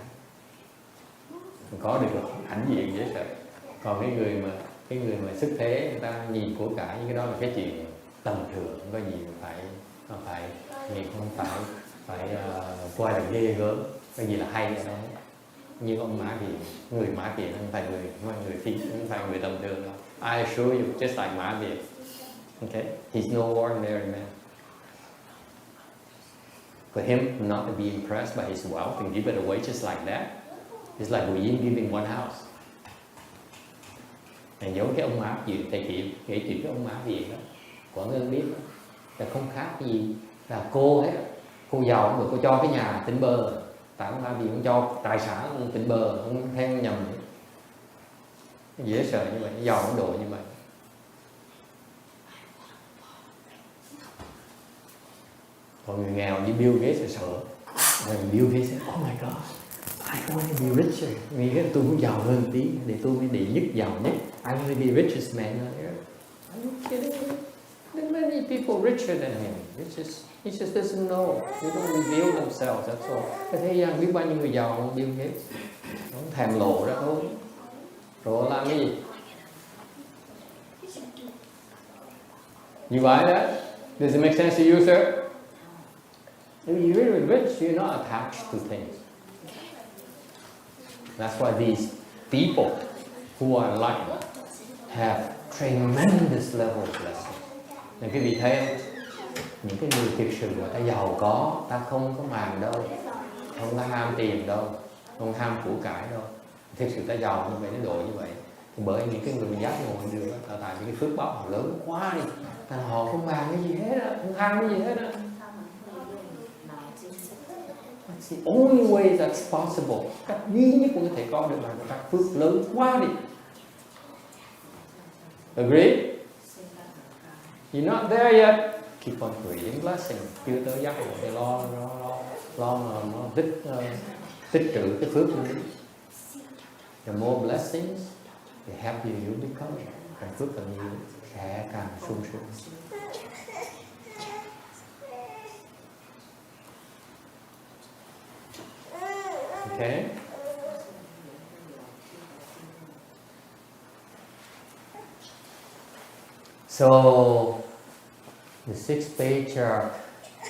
có được hãnh diện dễ sợ. Còn cái người mà xuất thế, người ta nhìn của cải, những cái đó là cái chuyện tầm thường, không có gì phải nhìn, không phải coi là ghê gớm, cái gì là hay ở đó. như ông Mã Viện. Người Mã Viện không phải người Phi, không phải người tầm thường đâu. I assure you, just like Mã Viện. Okay, he's no ordinary man. For him not to be impressed by his wealth and give it away just like that, it's like we giving one house. Này giống cái ông Mã Viện, thầy kể chuyện cái ông Mã Viện đó, Quảng Ngân biết đó, là không khác gì là cô ấy, cô giàu cũng được, cô cho cái nhà Tỉnh Bơ, tại ông Mã Viện cũng cho tài sản ông Tỉnh Bơ, ông theo nhầm dễ sợ như vậy, giàu cũng độ như vậy. Còn người nghèo như Bill Gates thì sợ. When Bill Gates said, oh my God, I want to be richer. Vì cái tôi muốn giàu hơn tí để tôi mới để nhất giàu nhất. I want to be richest man on earth. Are you kidding me? There are many people richer than him. He just doesn't know. They don't reveal themselves. That's all. Cái thế gian biết bao nhiêu người giàu không Bill Gates. Nó không thèm lộ ra thôi. Rồi làm cái gì? You buy that? Does it make sense to you, sir? If you're really rich, you're not attached to things. That's why these people who are enlightened have tremendous level of blessing. Nên quý vị thấy không? Những cái người thực sự người ta giàu có, ta không có màng đâu, không có ham tiền đâu, không ham của cải đâu. Thực sự ta giàu như vậy, nó độ như vậy. Thì bởi những cái người giác ngộ được đó, tại vì cái phước báo họ lớn quá đi, thành họ không màng cái gì hết á, không ham cái gì hết á. It's the only way that's possible. Cách duy nhất của có thể có được là người ta phước lớn quá đi. Agree? You're not there yet. Keep on creating blessing. Chưa tới giác ngộ thì lo tích trữ cái phước này. The more blessings, the happier you become. Càng phước càng nhiều, sẽ càng sung sướng. Okay. So the 6th Patriarch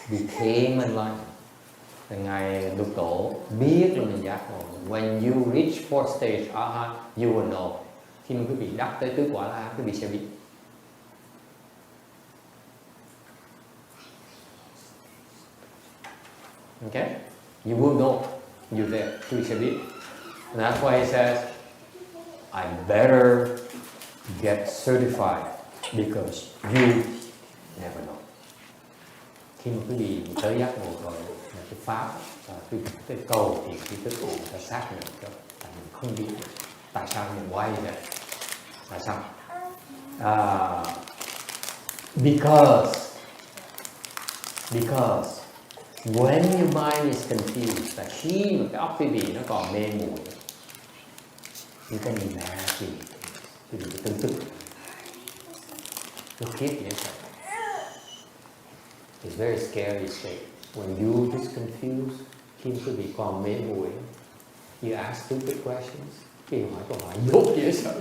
became enlightened. Ngài Lục Tổ biết là mình giác ngộ. When you reach 4th stage, you will know. Khi mà quý vị đắc tới tứ quả La, quý vị sẽ biết. Okay? You will know. You're there. Quý vị sẽ biết. And that's why he says, I better get certified because you never know. Khi mà quý vị tới giác ngộ rồi, là cái pháp và cái cầu thì cái thức của người ta xác nhận cho, tại mình không biết tại sao mình quay vậy, tại sao? Because when your mind is confused, là khi mà cái óc quý vị nó còn mê muội, you can imagine, quý vị tưởng tượng, nó khiếp vậy sao? It's very scary state. When you just confused, khi quý vị còn mê muội, you ask stupid questions, khi hỏi câu hỏi dốt dễ sợ.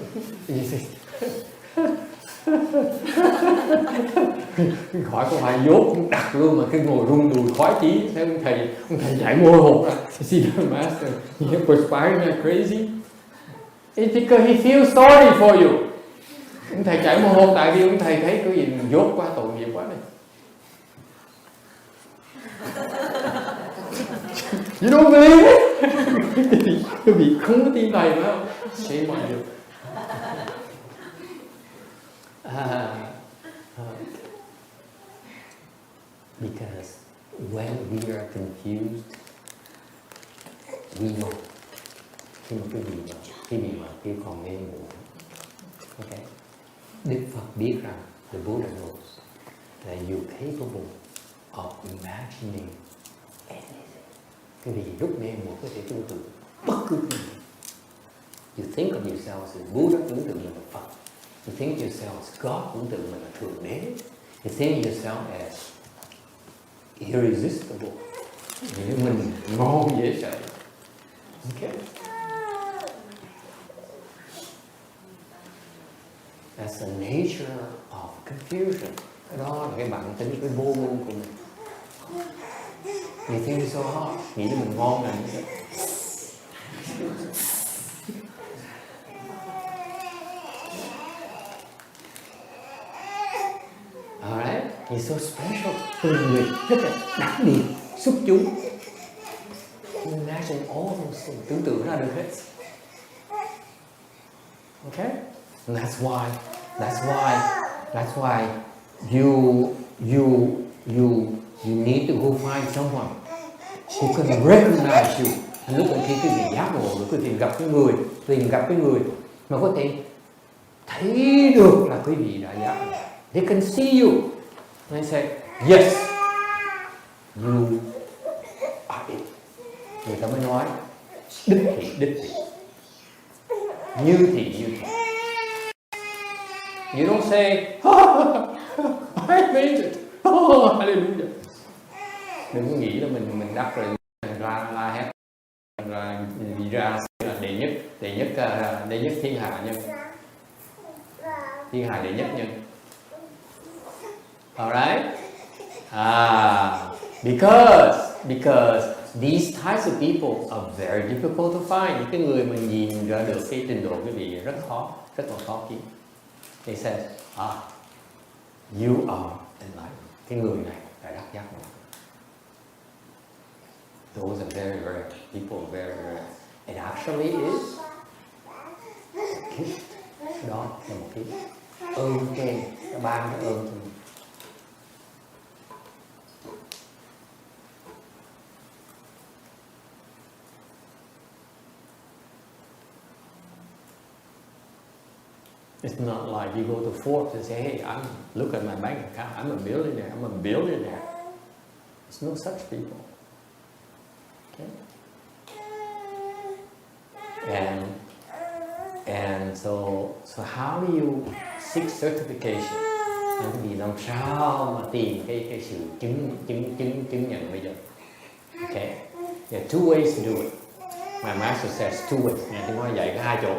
Hỏi câu hỏi dốt đặt luôn mà cứ ngồi rung đùi khoái chí. Thấy ông thầy giải môi hột ra. See the master, you're perspiring like crazy. It's because he feels sorry for you. Ông thầy chảy mồ hôi tại vì ông thầy thấy cái gì dốt quá, tội nghiệp quá này. You don't believe it? Tôi bị không có tin thầy phải không? Shame on you. Because when we are confused, we know. Khi mà cái gì mà khi còn mê muội. Okay. Đức Phật biết rằng, the Buddha knows that you're capable of imagining anything. Cái gì lúc mê muội có thể tưởng tượng bất cứ cái gì. You think of yourself as Buddha, tưởng tượng mình là Phật. You think yourself as God, tưởng tượng mình là Thượng Đế. You think yourself as irresistible. Mình ngon dễ sợ. Okay. That's the nature of confusion. Cái đó là cái bản tính, cái vô minh của mình. You think you're so hot, nghĩ là mình ngon là như vậy. He's so special. Từ người rất là đặc biệt, xuất chúng. Imagine all those things. Tưởng tượng ra được hết. Okay? And that's why you need to go find someone who can recognize you. Lúc khi quý vị giác ngộ rồi, quý vị tìm gặp cái người mà có thể thấy được là quý vị đã giác ngộ. They can see you. And they say, yes, you are it. Người ta mới nói, đích thị. Như thị. You don't say, I made it. Oh, hallelujah. Đừng có nghĩ là mình đắc rồi la hét là đi ra là đệ nhất thiên hạ nhân. Thiên hạ đệ nhất nhân. Alright? Because these types of people are very difficult to find. Những cái người mà nhìn ra được cái trình độ quý vị rất là khó kiếm. They said, you are enlightened. Cái người này là đắc giác ngộ. Those are very rare. People are very rare. It actually is a gift. Đó là một cái ơn trên, cái ban cái ơn cho mình. It's not like you go to Forbes and say, hey, look at my bank account, I'm a billionaire. There's no such people. Okay? And so how do you seek certification? Vì làm sao mà tìm cái sự chứng nhận bây giờ? Okay? There are two ways to do it. My master says two ways. Ngài Tiếng Nói dạy có hai chỗ.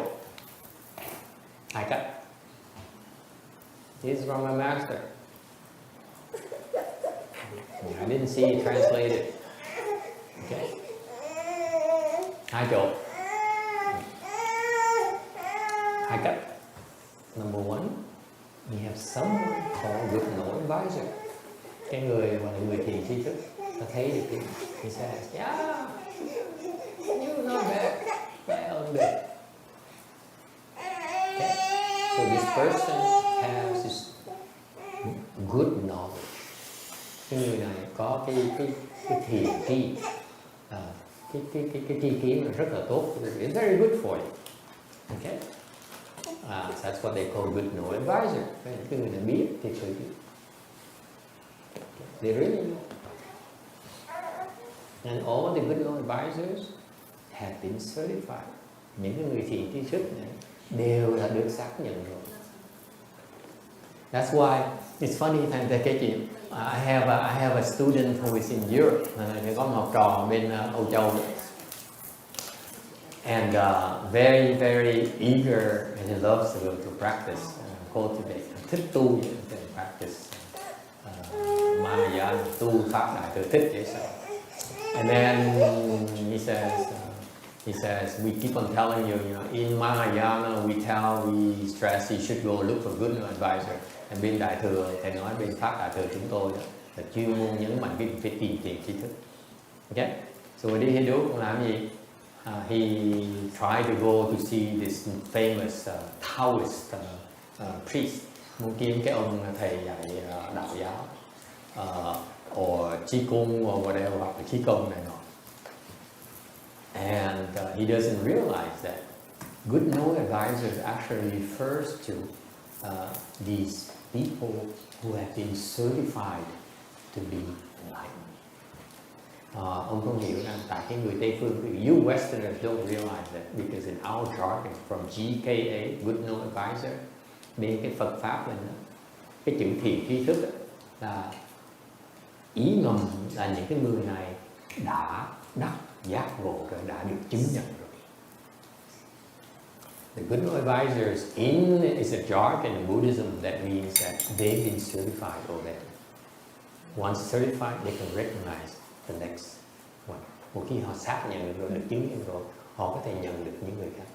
Hai cách. This is from my master. I didn't see it translated. Okay. Hai chỗ. Hai cách. Number one, you have someone called good no advisor. Cái người mà là người thiền tri thức, ta thấy được cái, he says, yeah, you're not bad, well good. Okay. So this person has this good knowledge. Cái người này có cái thiền tri, cái tri kiến rất là tốt. It's very good for you. Okay. So that's what they call good no advisor. Cái người này biết thì sự biết. They really know. And all the good no advisors have been certified. Những cái người thiền tri thức này đều đã được xác nhận rồi. That's why it's funny thành cái chuyện. I have a student who is in Europe. Có một học trò bên Âu Châu. And very, very eager, and he loves to go to practice, cultivate, thích tu and practice Mahayana, tu pháp đại thừa thích vậy sao? And then he says, we keep on telling you, in Mahayana we stress you should go look for good advisor. And bên đại thừa, thầy nói bên pháp đại thừa chúng tôi đó, là chuyên môn nhấn mạnh cái phải tìm tri thức. Okay? So what did he do? Ông làm gì? He tried to go to see this famous Taoist priest. Muốn kiếm cái ông thầy dạy đạo giáo, or chi cung or whatever, hoặc là khí công này nọ. And he doesn't realize that good no advisors actually refers to these people who have been certified to be enlightened. Ông không hiểu rằng tại cái người Tây phương, you Westerners don't realize that because in our jargon from GKA, good no advisor, bên cái Phật pháp này, cái chữ thiền tri thức là ý ngầm là những cái người này đã đắc giác ngộ rồi, đã được chứng nhận rồi. The good no advisors is a jargon in Buddhism that means that they've been certified already. Once certified, they can recognize the next one. Một khi họ xác nhận được rồi, được chứng nhận rồi, họ có thể nhận được những người khác.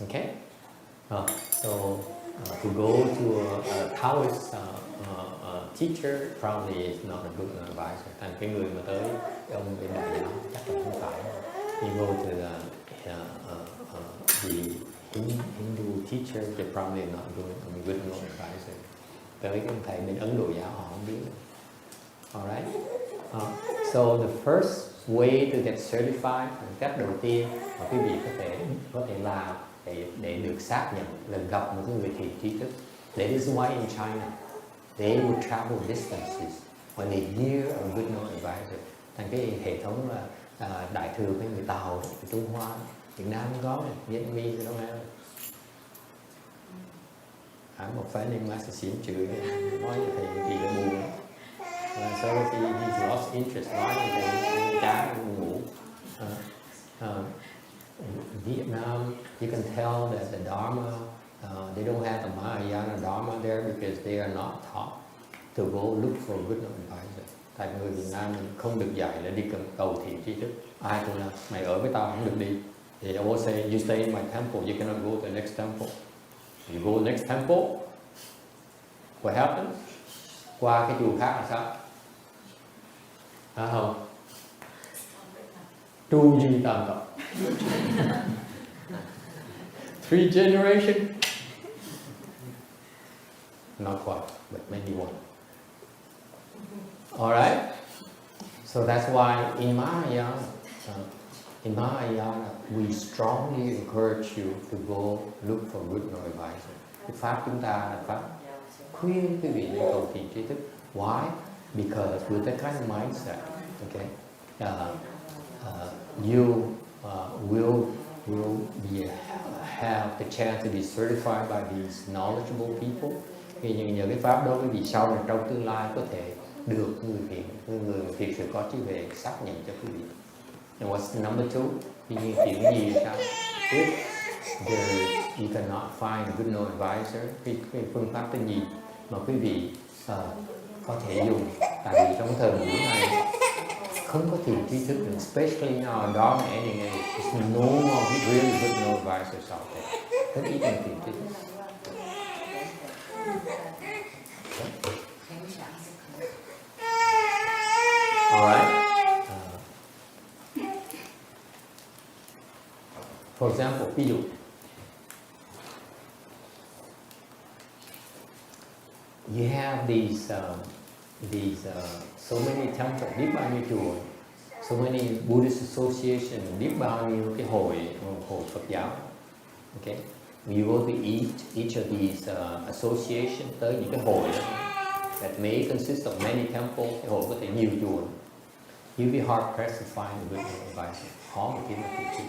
Okay? So to go to a Taoist teacher probably is not a good advisor. Thành cái người mà tới cái ông bên Đại giáo chắc là không phải. You go to the Hindu teacher, they're probably not good advisor. Tới cái thầy bên Ấn Độ giáo họ không biết. Alright. So the first way to get certified, cách đầu tiên mà quý vị có thể làm để được xác nhận là gặp một người thầy trí thức. That is why in China they would travel distances when they hear a good advisor. Thành cái hệ thống là đại thừa với người Tàu, người Trung Hoa, Việt Nam cũng có, Vietnamese đâu em. Một phái nên master xỉn chửi nói như thầy thì là buồn. So he lost interest, nói như thầy chán ngủ. In Vietnam, you can tell that the Dharma, they don't have the Mahayana Dharma there because they are not taught to go look for a good advisor. Tại người Việt Nam mình không được dạy là đi cầu thị trí thức. Ai cũng là mày ở với tao không được đi. Thì I will say you stay in my temple, you cannot go to the next temple. You go to the next temple, what happens? Qua cái chùa khác là sao? Không? Tu di tam tập. 3 generations? Not quite, but maybe one. Alright? So that's why in Mahayana, we strongly encourage you to go look for good advisor. Cái pháp chúng ta là pháp khuyên quý vị nên cầu thị trí thức. Why? Because with that kind of mindset, okay, you will have the chance to be certified by these knowledgeable people. Vì nhờ cái pháp đó quý vị sau này trong tương lai có thể được người thiệt sự có trí huệ xác nhận cho quý vị. And what's number 2? Chuyện gì sao? If you cannot find a good advisor, cái phương pháp tên gì mà quý vị có thể dùng, tại vì trong thời buổi này không có thiền trí thức được, especially in our Dharma ending age, there's no more really good advisors out there. Rất ít thiền trí thức. Alright. For example, ví dụ you have these so many temples, biết bao nhiêu chùa, so many Buddhist association, biết bao nhiêu cái hội Phật giáo. Okay, you go to each of these associations, tới những cái hội đó, that may consist of many temples, cái hội có thể nhiều chùa. You'll be hard pressed to find a good advisor. Khó mà kiếm được thiền trí.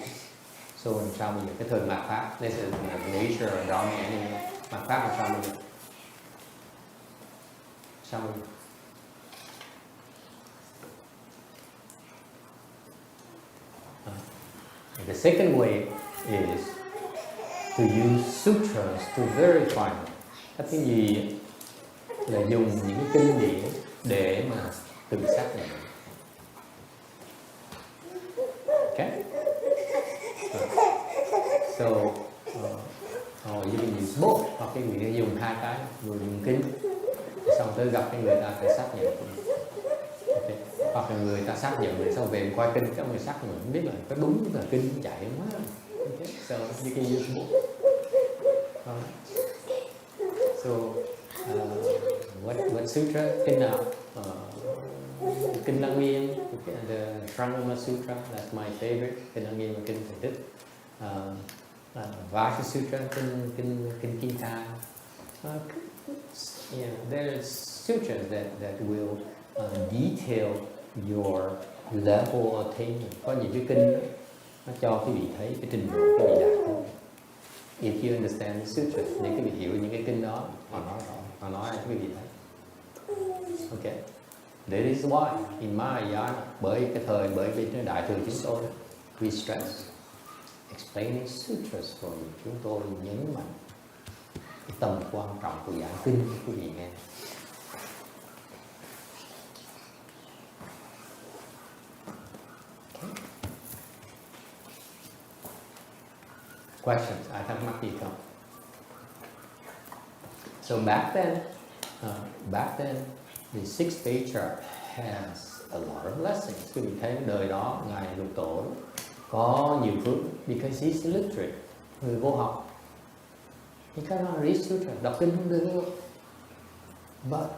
So làm sao bây giờ cái thời mạt Pháp, this is nature or Dharma anyway. Mạt Pháp làm sao bây giờ? Sao bây giờ? The second way is to use sutras to verify. Cái gì là dùng những cái kinh điển để mà tự xác nhận. Okay. So you can use both. Hoặc cái người dùng hai cái, vừa dùng kinh, xong tới gặp cái người ta phải xác nhận. Okay. Hoặc là người ta xác nhận rồi sau về qua kinh, các người xác nhận không biết là có đúng là kinh chạy không á. Okay. So you can use both. So what sutra? Kinh nào? Kinh Lăng Nghiêm, the Sranama Sutra, that's my favorite. Kinh Lăng Nghiêm và kinh Thành Tích. Vaja Sutra, kinh Kim Thang. There's sutras that will detail your level of attainment. Có những cái kinh nó cho quý vị thấy cái trình độ quý vị đạt tới. If you understand the sutras, để quý vị hiểu những cái kinh đó, họ nói quý vị thấy. Okay. That is why in Mahayana, bởi cái đại thừa chúng tôi, we stress explaining sutras for you. Chúng tôi nhấn mạnh cái tầm quan trọng của giảng kinh cho quý vị nghe. Okay. Questions? Ai thắc mắc gì không? So back then, the 6th Patriarch has a lot of blessings. Quý vị thấy đời đó ngài Lục Tổ có nhiều phước because he's illiterate, người vô học. He cannot read sutra, đọc kinh không được đâu. But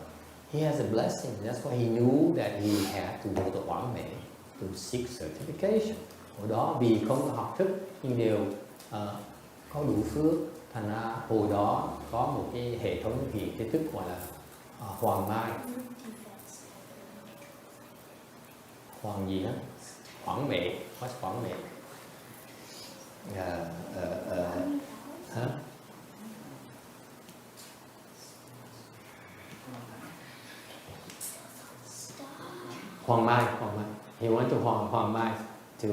he has a blessing. That's why he knew that he had to go to Hoàng Mễ to seek certification. Hồi đó vì không có học thức nhưng đều có đủ phước, thành ra hồi đó có một cái hệ thống cái thức gọi là Hoàng Mai. Hoàng gì đó? Hoàng Mễ. What's Hoàng Mễ? Hoàng Mai. He went to Hoàng Mai to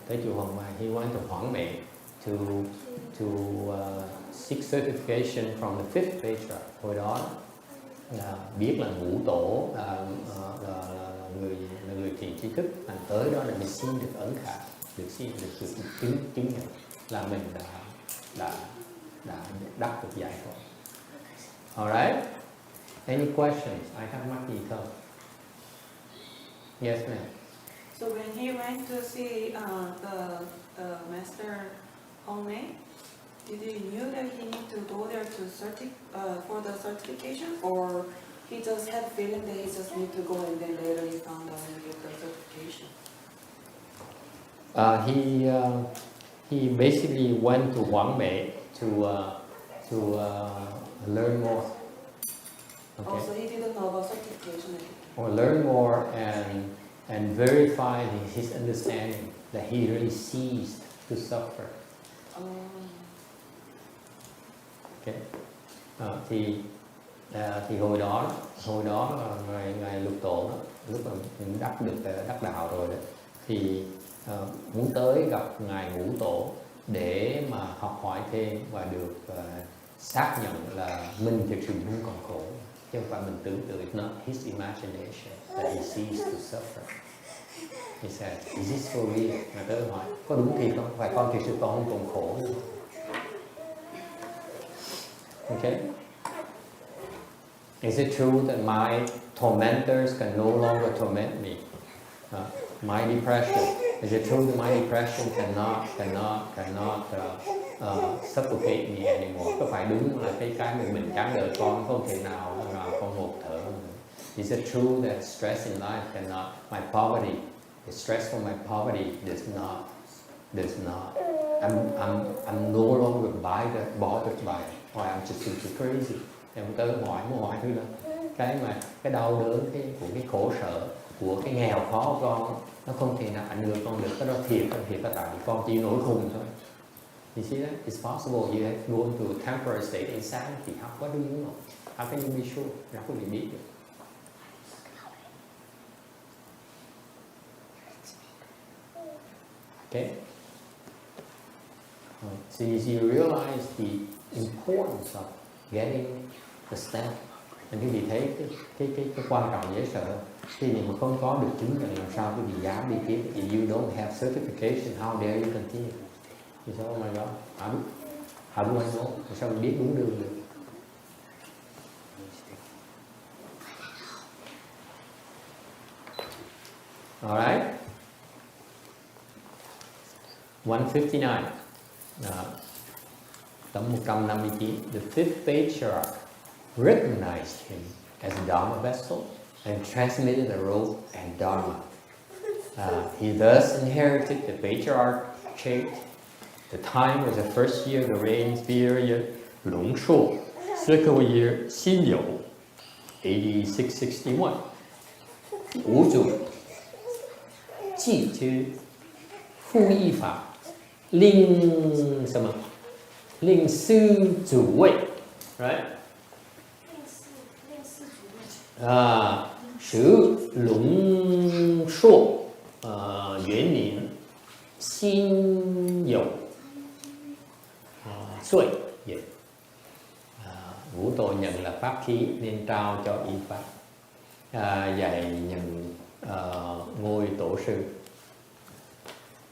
tới chùa Hoàng Mai. He went to Hoàng Mễ to seek certification from the 5th Patriarch. Hồi đó biết là ngũ tổ là người truyền tri thức, thành tới đó là mình xin được ấn khả, được chứng nhận là mình đã đắc được giải thoát. Alright? Any questions? I have my detail. Yes, ma'am.
So when he went to see the master Hongmei, did he knew that he need to go there to for the certification, or he just had feeling that he just need to go and then later he found out and get the certification?
He basically went to Hoàng Mễ to learn more. Okay.
Oh, so he didn't know about certification.
Or learn more and verify his understanding that he really ceased to suffer. Okay. Thì hồi đó ngài Lục Tổ đó, lúc mà mình đắc đạo rồi đó, thì muốn tới gặp ngài Ngũ Tổ để mà học hỏi thêm và được xác nhận là mình thực sự không còn khổ, chứ không phải mình tưởng tượng. It's not his imagination that he ceased to suffer. He said, is this for real? Ngài tới hỏi, có đúng thiệt không? Phải con thực sự con không còn khổ nữa. Okay? Is it true that my tormentors can no longer torment me? My depression. Is it true that my depression cannot suffocate me anymore? Có phải đúng là cái mình chán đời con không thể nào con ngột thở nữa? Is it true that stress in life cannot? My poverty, the stress from my poverty does not. I'm no longer bothered by it. Why I'm just simply crazy. Em tới hỏi thứ đó, cái đau đớn của cái khổ sở, của cái nghèo khó của con, nó không thể nào ảnh hưởng con được. Cái đó thiệt là tại vì con chỉ nổi khùng thôi. You see that? It's possible you have to go into a temporary state insanity. What do you know? How can you be sure? How can you biết được? Okay. So you realize the importance of getting the stamp. Anh quý vị thấy cái quan trọng dễ sợ. Khi mà không có được chứng nhận làm sao quý vị dám đi tiếp? If you don't have certification, how dare you continue? Thì sao? Oh my God, how do I know? Sao mình biết đúng đường được? Alright. 159. Tấm 159. The 5th Patriarch recognized him as a Dharma vessel and transmitted the robe and Dharma. He thus inherited the patriarchate. The time was the first year of the reign period, Long Shou, second year, Xin Liu, AD 661. 五祖继之复一法，令什么？令师主位 ，right？ 使龙朔元年辛酉岁vậy. Ngũ Tổ nhận là pháp khí nên trao cho y pháp, dạy nhận ngôi tổ sư.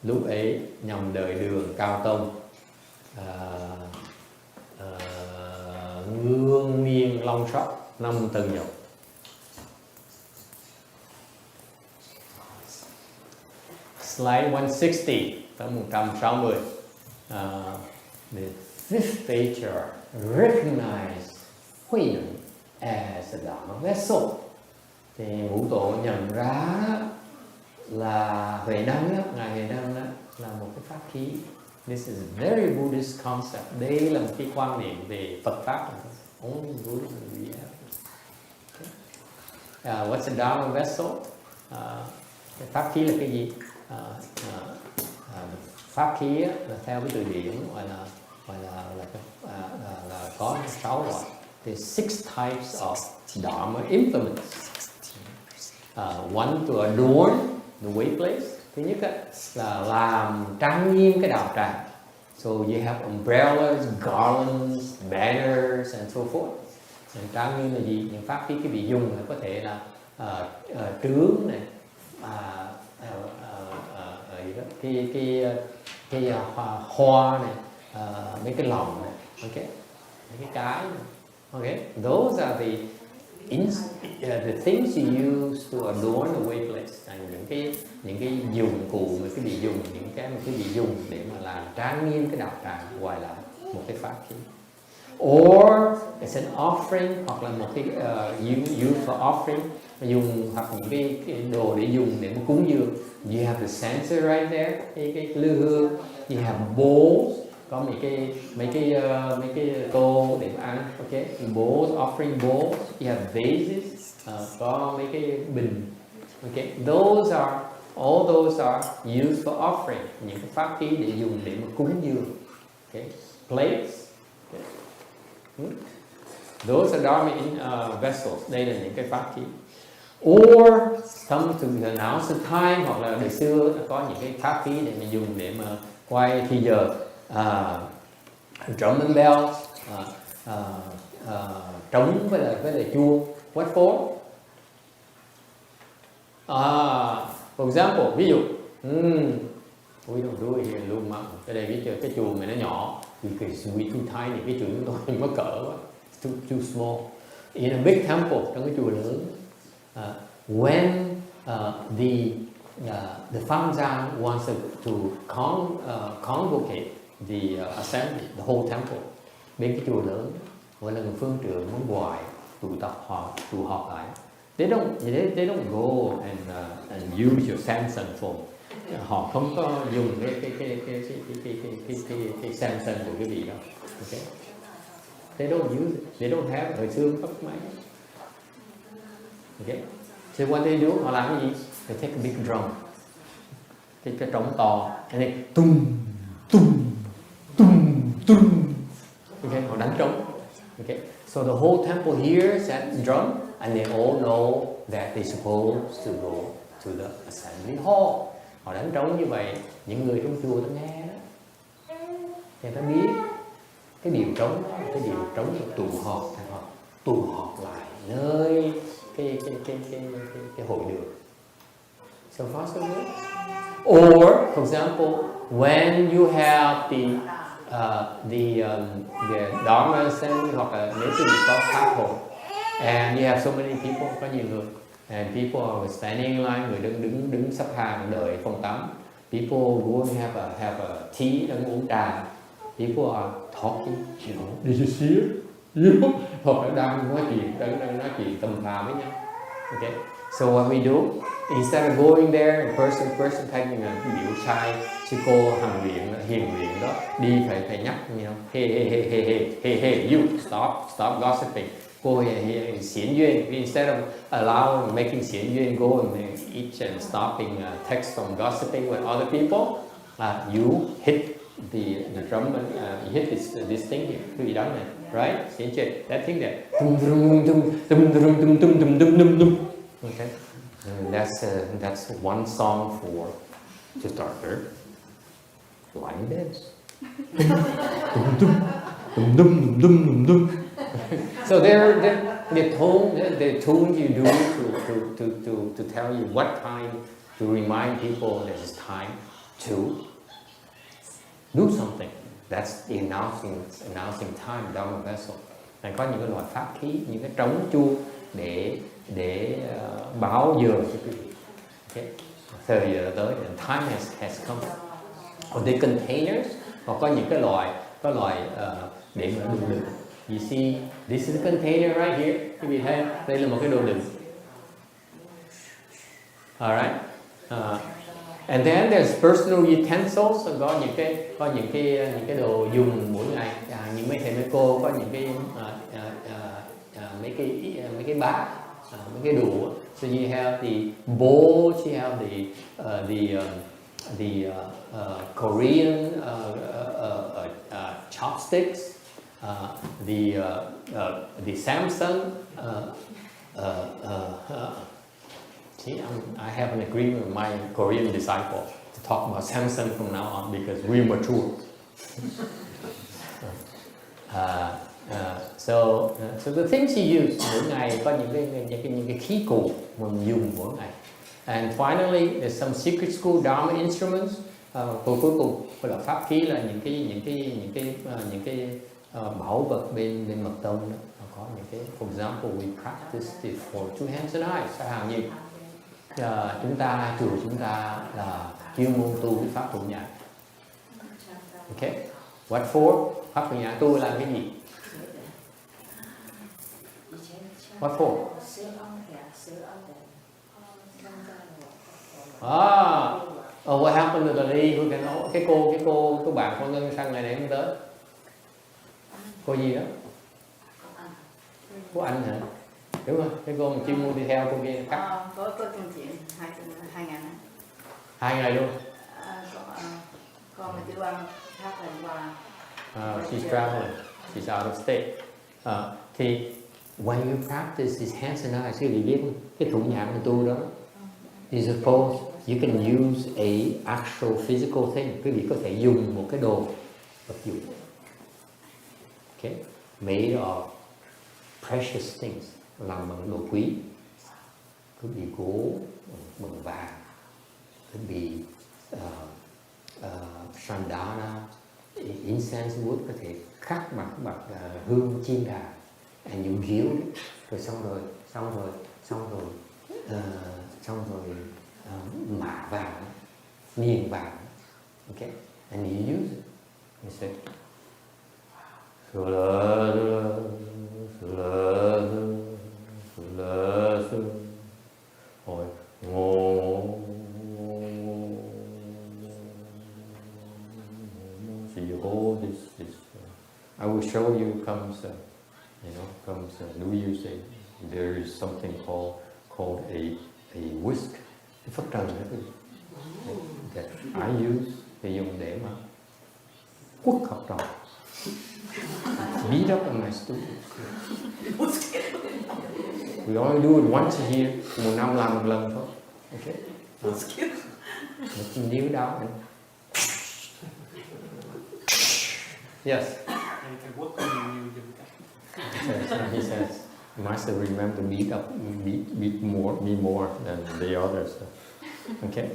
Lúc ấy nhằm đời đường Cao Tông hương miên long sóc năm tầng dọc. Slide 160, tấm 160. The 5th Patriarch recognized Huyen as a Dharma vessel. Thì ngũ tổ nhận ra là Huệ Năng đó, ngài Huệ Năng đó là một cái pháp khí. This is a very Buddhist concept. Đây là một cái quan niệm về Phật pháp. Only Buddhism we have. What's a Dharma vessel? Cái pháp khí là cái gì? Pháp khí á, là theo cái từ điển gọi là có 6 loại. The 6 types of Dharma implements. One to adorn the way place. Thứ nhất á, là làm trang nghiêm cái đạo tràng. So you have umbrellas, garlands, banners and so forth. Trang nghiêm là gì? Những pháp khí cái bị dùng là có thể là trướng này, cái hoa này, mấy cái lồng này, okay, mấy cái này. Okay, those are the things you use to adorn the way place. Những cái dụng cụ mà cái bị dùng, những cái mà cái bị dùng để mà làm trang nghiêm cái đạo tràng, gọi là một cái pháp khí. Or it's an offering, hoặc là một cái use for offering, dùng hoặc những cái đồ để dùng để mà cúng dường. You have the censer right there, cái lư hương. You have bowls, có mấy cái tô để mà ăn, okay. Bowls, offering bowls. You have vases, có mấy cái bình, okay. All those are used for offering, những cái pháp khí để dùng để mà cúng dường, okay. Plates, okay. Those are Dharma vessels. Đây là những cái pháp khí. Or come to announce the time, hoặc là đời xưa có những cái pháp khí để mà dùng để mà quay thì giờ. Drum and bells, trống với lại chuông. What for? For example, ví dụ, we don't do it here in Lung Mount. Cái đây cái chùa này nó nhỏ, because we too tiny, cái chùa chúng tôi nó cỡ quá, too small. In a big temple, trong cái chùa lớn, when the Famzang wants to convocate the assembly, the whole temple, bên cái chùa lớn, gọi là người phương trưởng muốn gọi tụ họp lại. They don't go and use your Samsung phone. Họ không có dùng cái Samsung của cái gì đâu. Okay. They don't use it. They don't have. Hồi xưa có máy. Okay. So what they do, họ làm cái gì? They take a big drum, cái trống to, and they tum tum tum tum. Okay, họ đánh trống. Okay, so the whole temple hears that drum, and they all know that they're supposed to go to the assembly hall. Họ đánh trống như vậy, những người trong chùa ta nghe đó, thì ta biết cái điều trống đó, cái điều trống là tụ họp lại nơi cái hội đường. So far so good. Or for example, when you have the Dharma assembly, hoặc là nếu như có pháp hội, and you have so many people, có nhiều người, and people are standing in line, người đứng sắp hàng đợi phòng tắm. People go and have a tea, đang uống trà. People are talking, you know, did you see it? You know, hoặc là đang nói chuyện tầm phàm với nhau. Okay, so what we do, instead of going there and person taking a biểu sai, sư cô hàng hiền viện đó đi phải nhắc, you know, hey, you stop gossiping. Go here xiển duyên. Instead of making xiển duyên, go and eat and stopping text from gossiping with other people. You hit the drum and you hit this thing here, cái gì đó này, right? Xiển duyên, that thing there. Okay, that's one song to start there. Line dance. So the tune you do to tell you what time, to remind people that it's time to do something. That's the announcing time, Dharma vessel. Có những cái loại pháp khí, những cái trống chuông để báo giờ cho quý vị. Okay. Thời giờ tới, and time has come. Or the containers, hoặc có những cái loại để mà đồ đựng. You see, this is a container right here. Quý vị thấy, đây là một cái đồ đựng. Alright. And then there's personal utensils, có những cái đồ dùng mỗi ngày. Những mấy thầy mấy cô có những cái mấy cái bát, mấy cái đũa. So you have the bowls, you have the Korean chopsticks, the Samsung. See, I have an agreement with my Korean disciple to talk about Samsung from now on because we're mature. So the things you use mỗi ngày, có những cái khí cụ mà mình dùng mỗi ngày. And finally, there's some secret school Dharma instruments. Cuối cùng là pháp khí, là những cái bảo vật bên mật tông đó. Có những cái, for example, we practice it for two hands and eyes. Chẳng hạn như chùa chúng ta là chuyên môn tu cái pháp tụ nhã. Okay, what for? Pháp tụ nhã tu là cái gì? What for? What happened to the lady who can? Cái bạn con ngân sang ngày này không tới. Cô gì đó? Cô Anh hả? Đúng không? Cái cô chuyên môn đi theo cô kia cắt.
Có công chuyện 2 ngày.
2 ngày luôn.
Con mà đi qua khác lần qua.
She's traveling. She's out of state. Thì when you practice these hands and eyes, quý vị biết cái thủ nhãn của tu đó. You suppose you can use a actual physical thing. Quý vị có thể dùng một cái đồ vật dụng. Okay, made of precious things, làm bằng đồ quý. Could be gold, bằng vàng. Could be sandana, incense wood, có thể khắc bằng hương chim đà. And you gild it, rồi xong rồi mạ vàng, niền vàng. Okay, and you use it. You say, I will show you comes New Year's Day. There is something called a whisk. Cái phất trần đó, that I use, để dùng để mà quất học trò. Beat up on my students. We only do it once a year. Một năm làm một lần thôi. Okay. Một níu đau. Yes. He says, Master, remember beat me more than the others. Okay.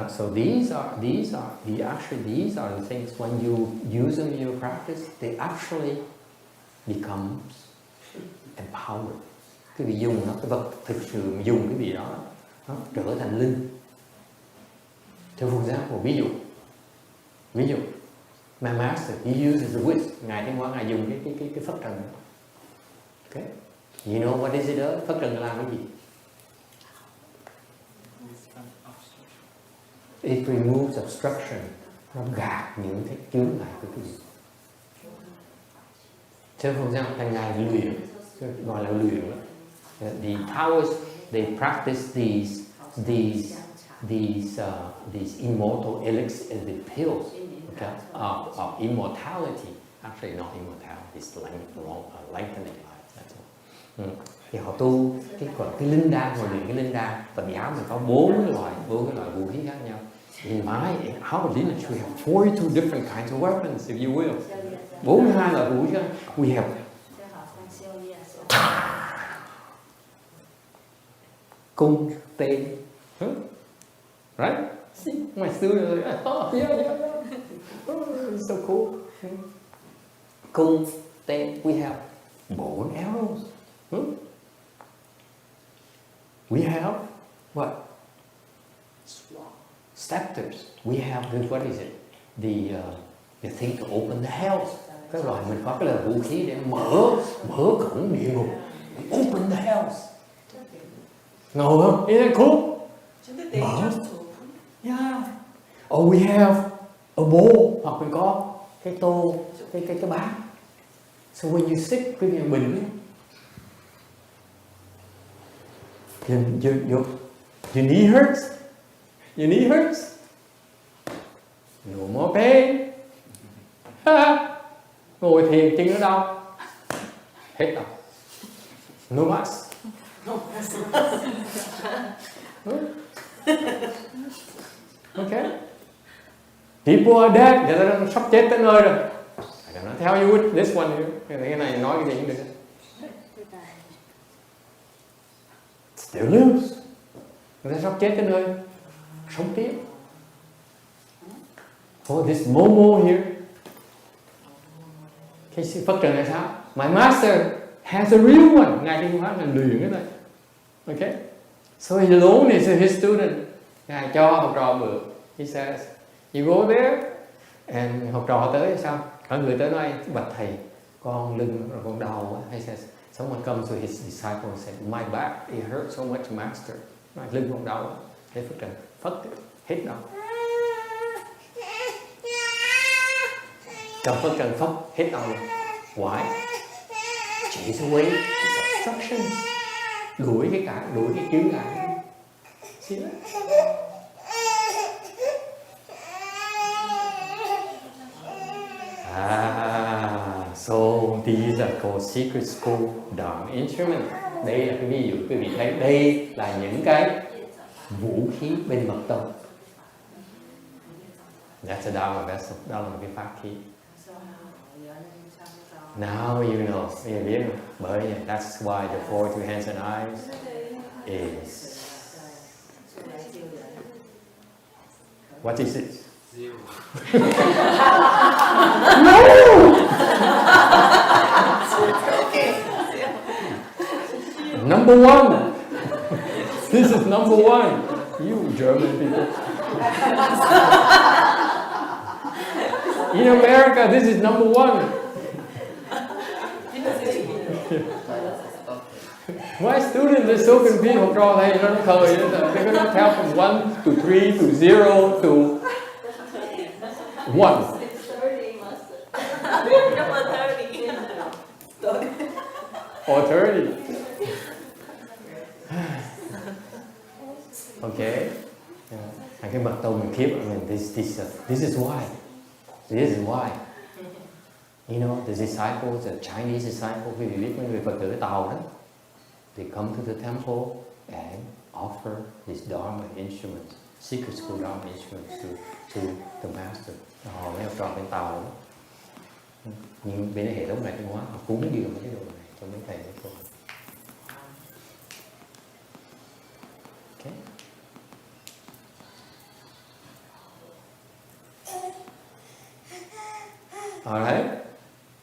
So these are the things when you use them in your practice, they actually become empowered. Cái vị dùng nó, cái vật thực sự dùng cái vị đó, nó trở thành linh. Theo for example, ví dụ, my master, he uses the whisk. Ngài Thiên Hóa, ngài dùng cái phất trần. Okay. You know what is it? Phất trần làm cái gì? It removes obstruction. Nó gạt những cái chướng ngại của cái gì. Theo for example, thành ngài luyện, gọi là luyện. The Taoists, they practice these immortal elixirs, the pills, okay, of immortality. Actually, not immortality, it's lengthening life. That's all. Thì họ tu cái linh đan, họ luyện cái linh đan. Phật giáo mình có 4 cái loại vũ khí khác nhau. In our lineage, we have 42 different kinds of weapons, if you will. 42 loại vũ khí. We have cung, tên, right? See, my students are like, oh, yeah. Oh, it's so cool. Cung, tên, we have bow and arrows. We have what? Scepters. We have the, what is it? The thing to open the hells. Cái loại mình có cái là vũ khí để mở cổng địa ngục. Open the hells. Ngầu không? Isn't that cool? Yeah. Oh, we have a bowl, hoặc mình có cái tô, cái bát. So when you sick, cái nhà bình, your knee hurts. Your knee hurts. No more pain. Ngồi thiền chân ở đâu? Hết đâu. No mass. Okay. People are dead. Người ta đang sắp chết tới nơi rồi. I cannot tell you with this one. Cái này nói cái gì cũng được. Still lives. Người ta sắp chết tới nơi. Sống tiếp. Oh, this Momo here. Cái sự Phật trần là sao? My master has a real one. Ngài Kinh Hóa là luyện cái này. Okay. So he alone is his student. Ngài cho học trò bữa. He says, you go there, and học trò tới sao? Có người tới nói, bạch thầy, con lưng rồi con đau. He says, someone comes to his disciple and said, my back, it hurts so much, master. Lưng con đau. Thế Phật trần, Phật hết đau. Trong Phật trần Phật hết đau luôn. Why? Chase away his obstructions. Đuổi cái chướng ngại. See that? So these are called secret school Dharma instruments. Đây là cái ví dụ quý vị thấy, đây là những cái vũ khí bên mật tông. That's a Dharma vessel. Đó là một cái pháp khí. Now you know. Bây giờ biết bởi that's why the four two hands and eyes is. What is it?
Zero.
No! Number one. This is number one. You German people. In America, this is number one. My students are so confused. Học trò thầy nó thời, they're gonna tell from 1 to 3 to 0 to 1. Or 30. Okay. Cái mật tông mình keep. I mean, this is why. This is why. You know, the disciples, the Chinese disciples, quý vị biết mấy người Phật tử Tàu đó, they come to the temple and offer these Dharma instruments, secret school Dharma instruments to the master. Họ mấy học trò bên Tàu đó. Nhưng bên hệ thống này Thanh Hóa, họ cúng dường mấy cái đồ này cho mấy thầy mấy cô. Okay. Alright?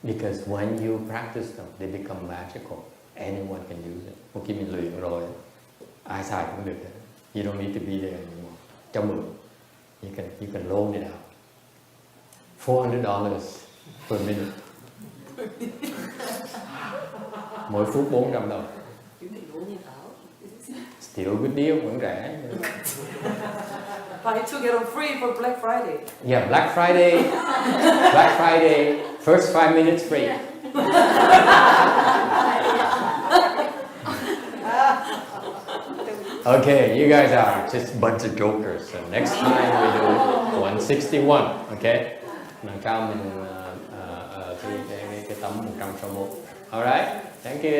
Because when you practice them, they become magical. Anyone can use it. Một khi mình luyện rồi, ai xài cũng được. You don't need to be there anymore. Cho mượn. You can loan it out. $400 per minute. Mỗi phút $400. Still good deal, vẫn rẻ.
But I took it on free for Black Friday.
Yeah, Black Friday. Black Friday, first 5 minutes free. Okay, you guys are just a bunch of jokers. So next time we do 161, okay? Nâng cao mình cái tấm 161. Alright, thank you.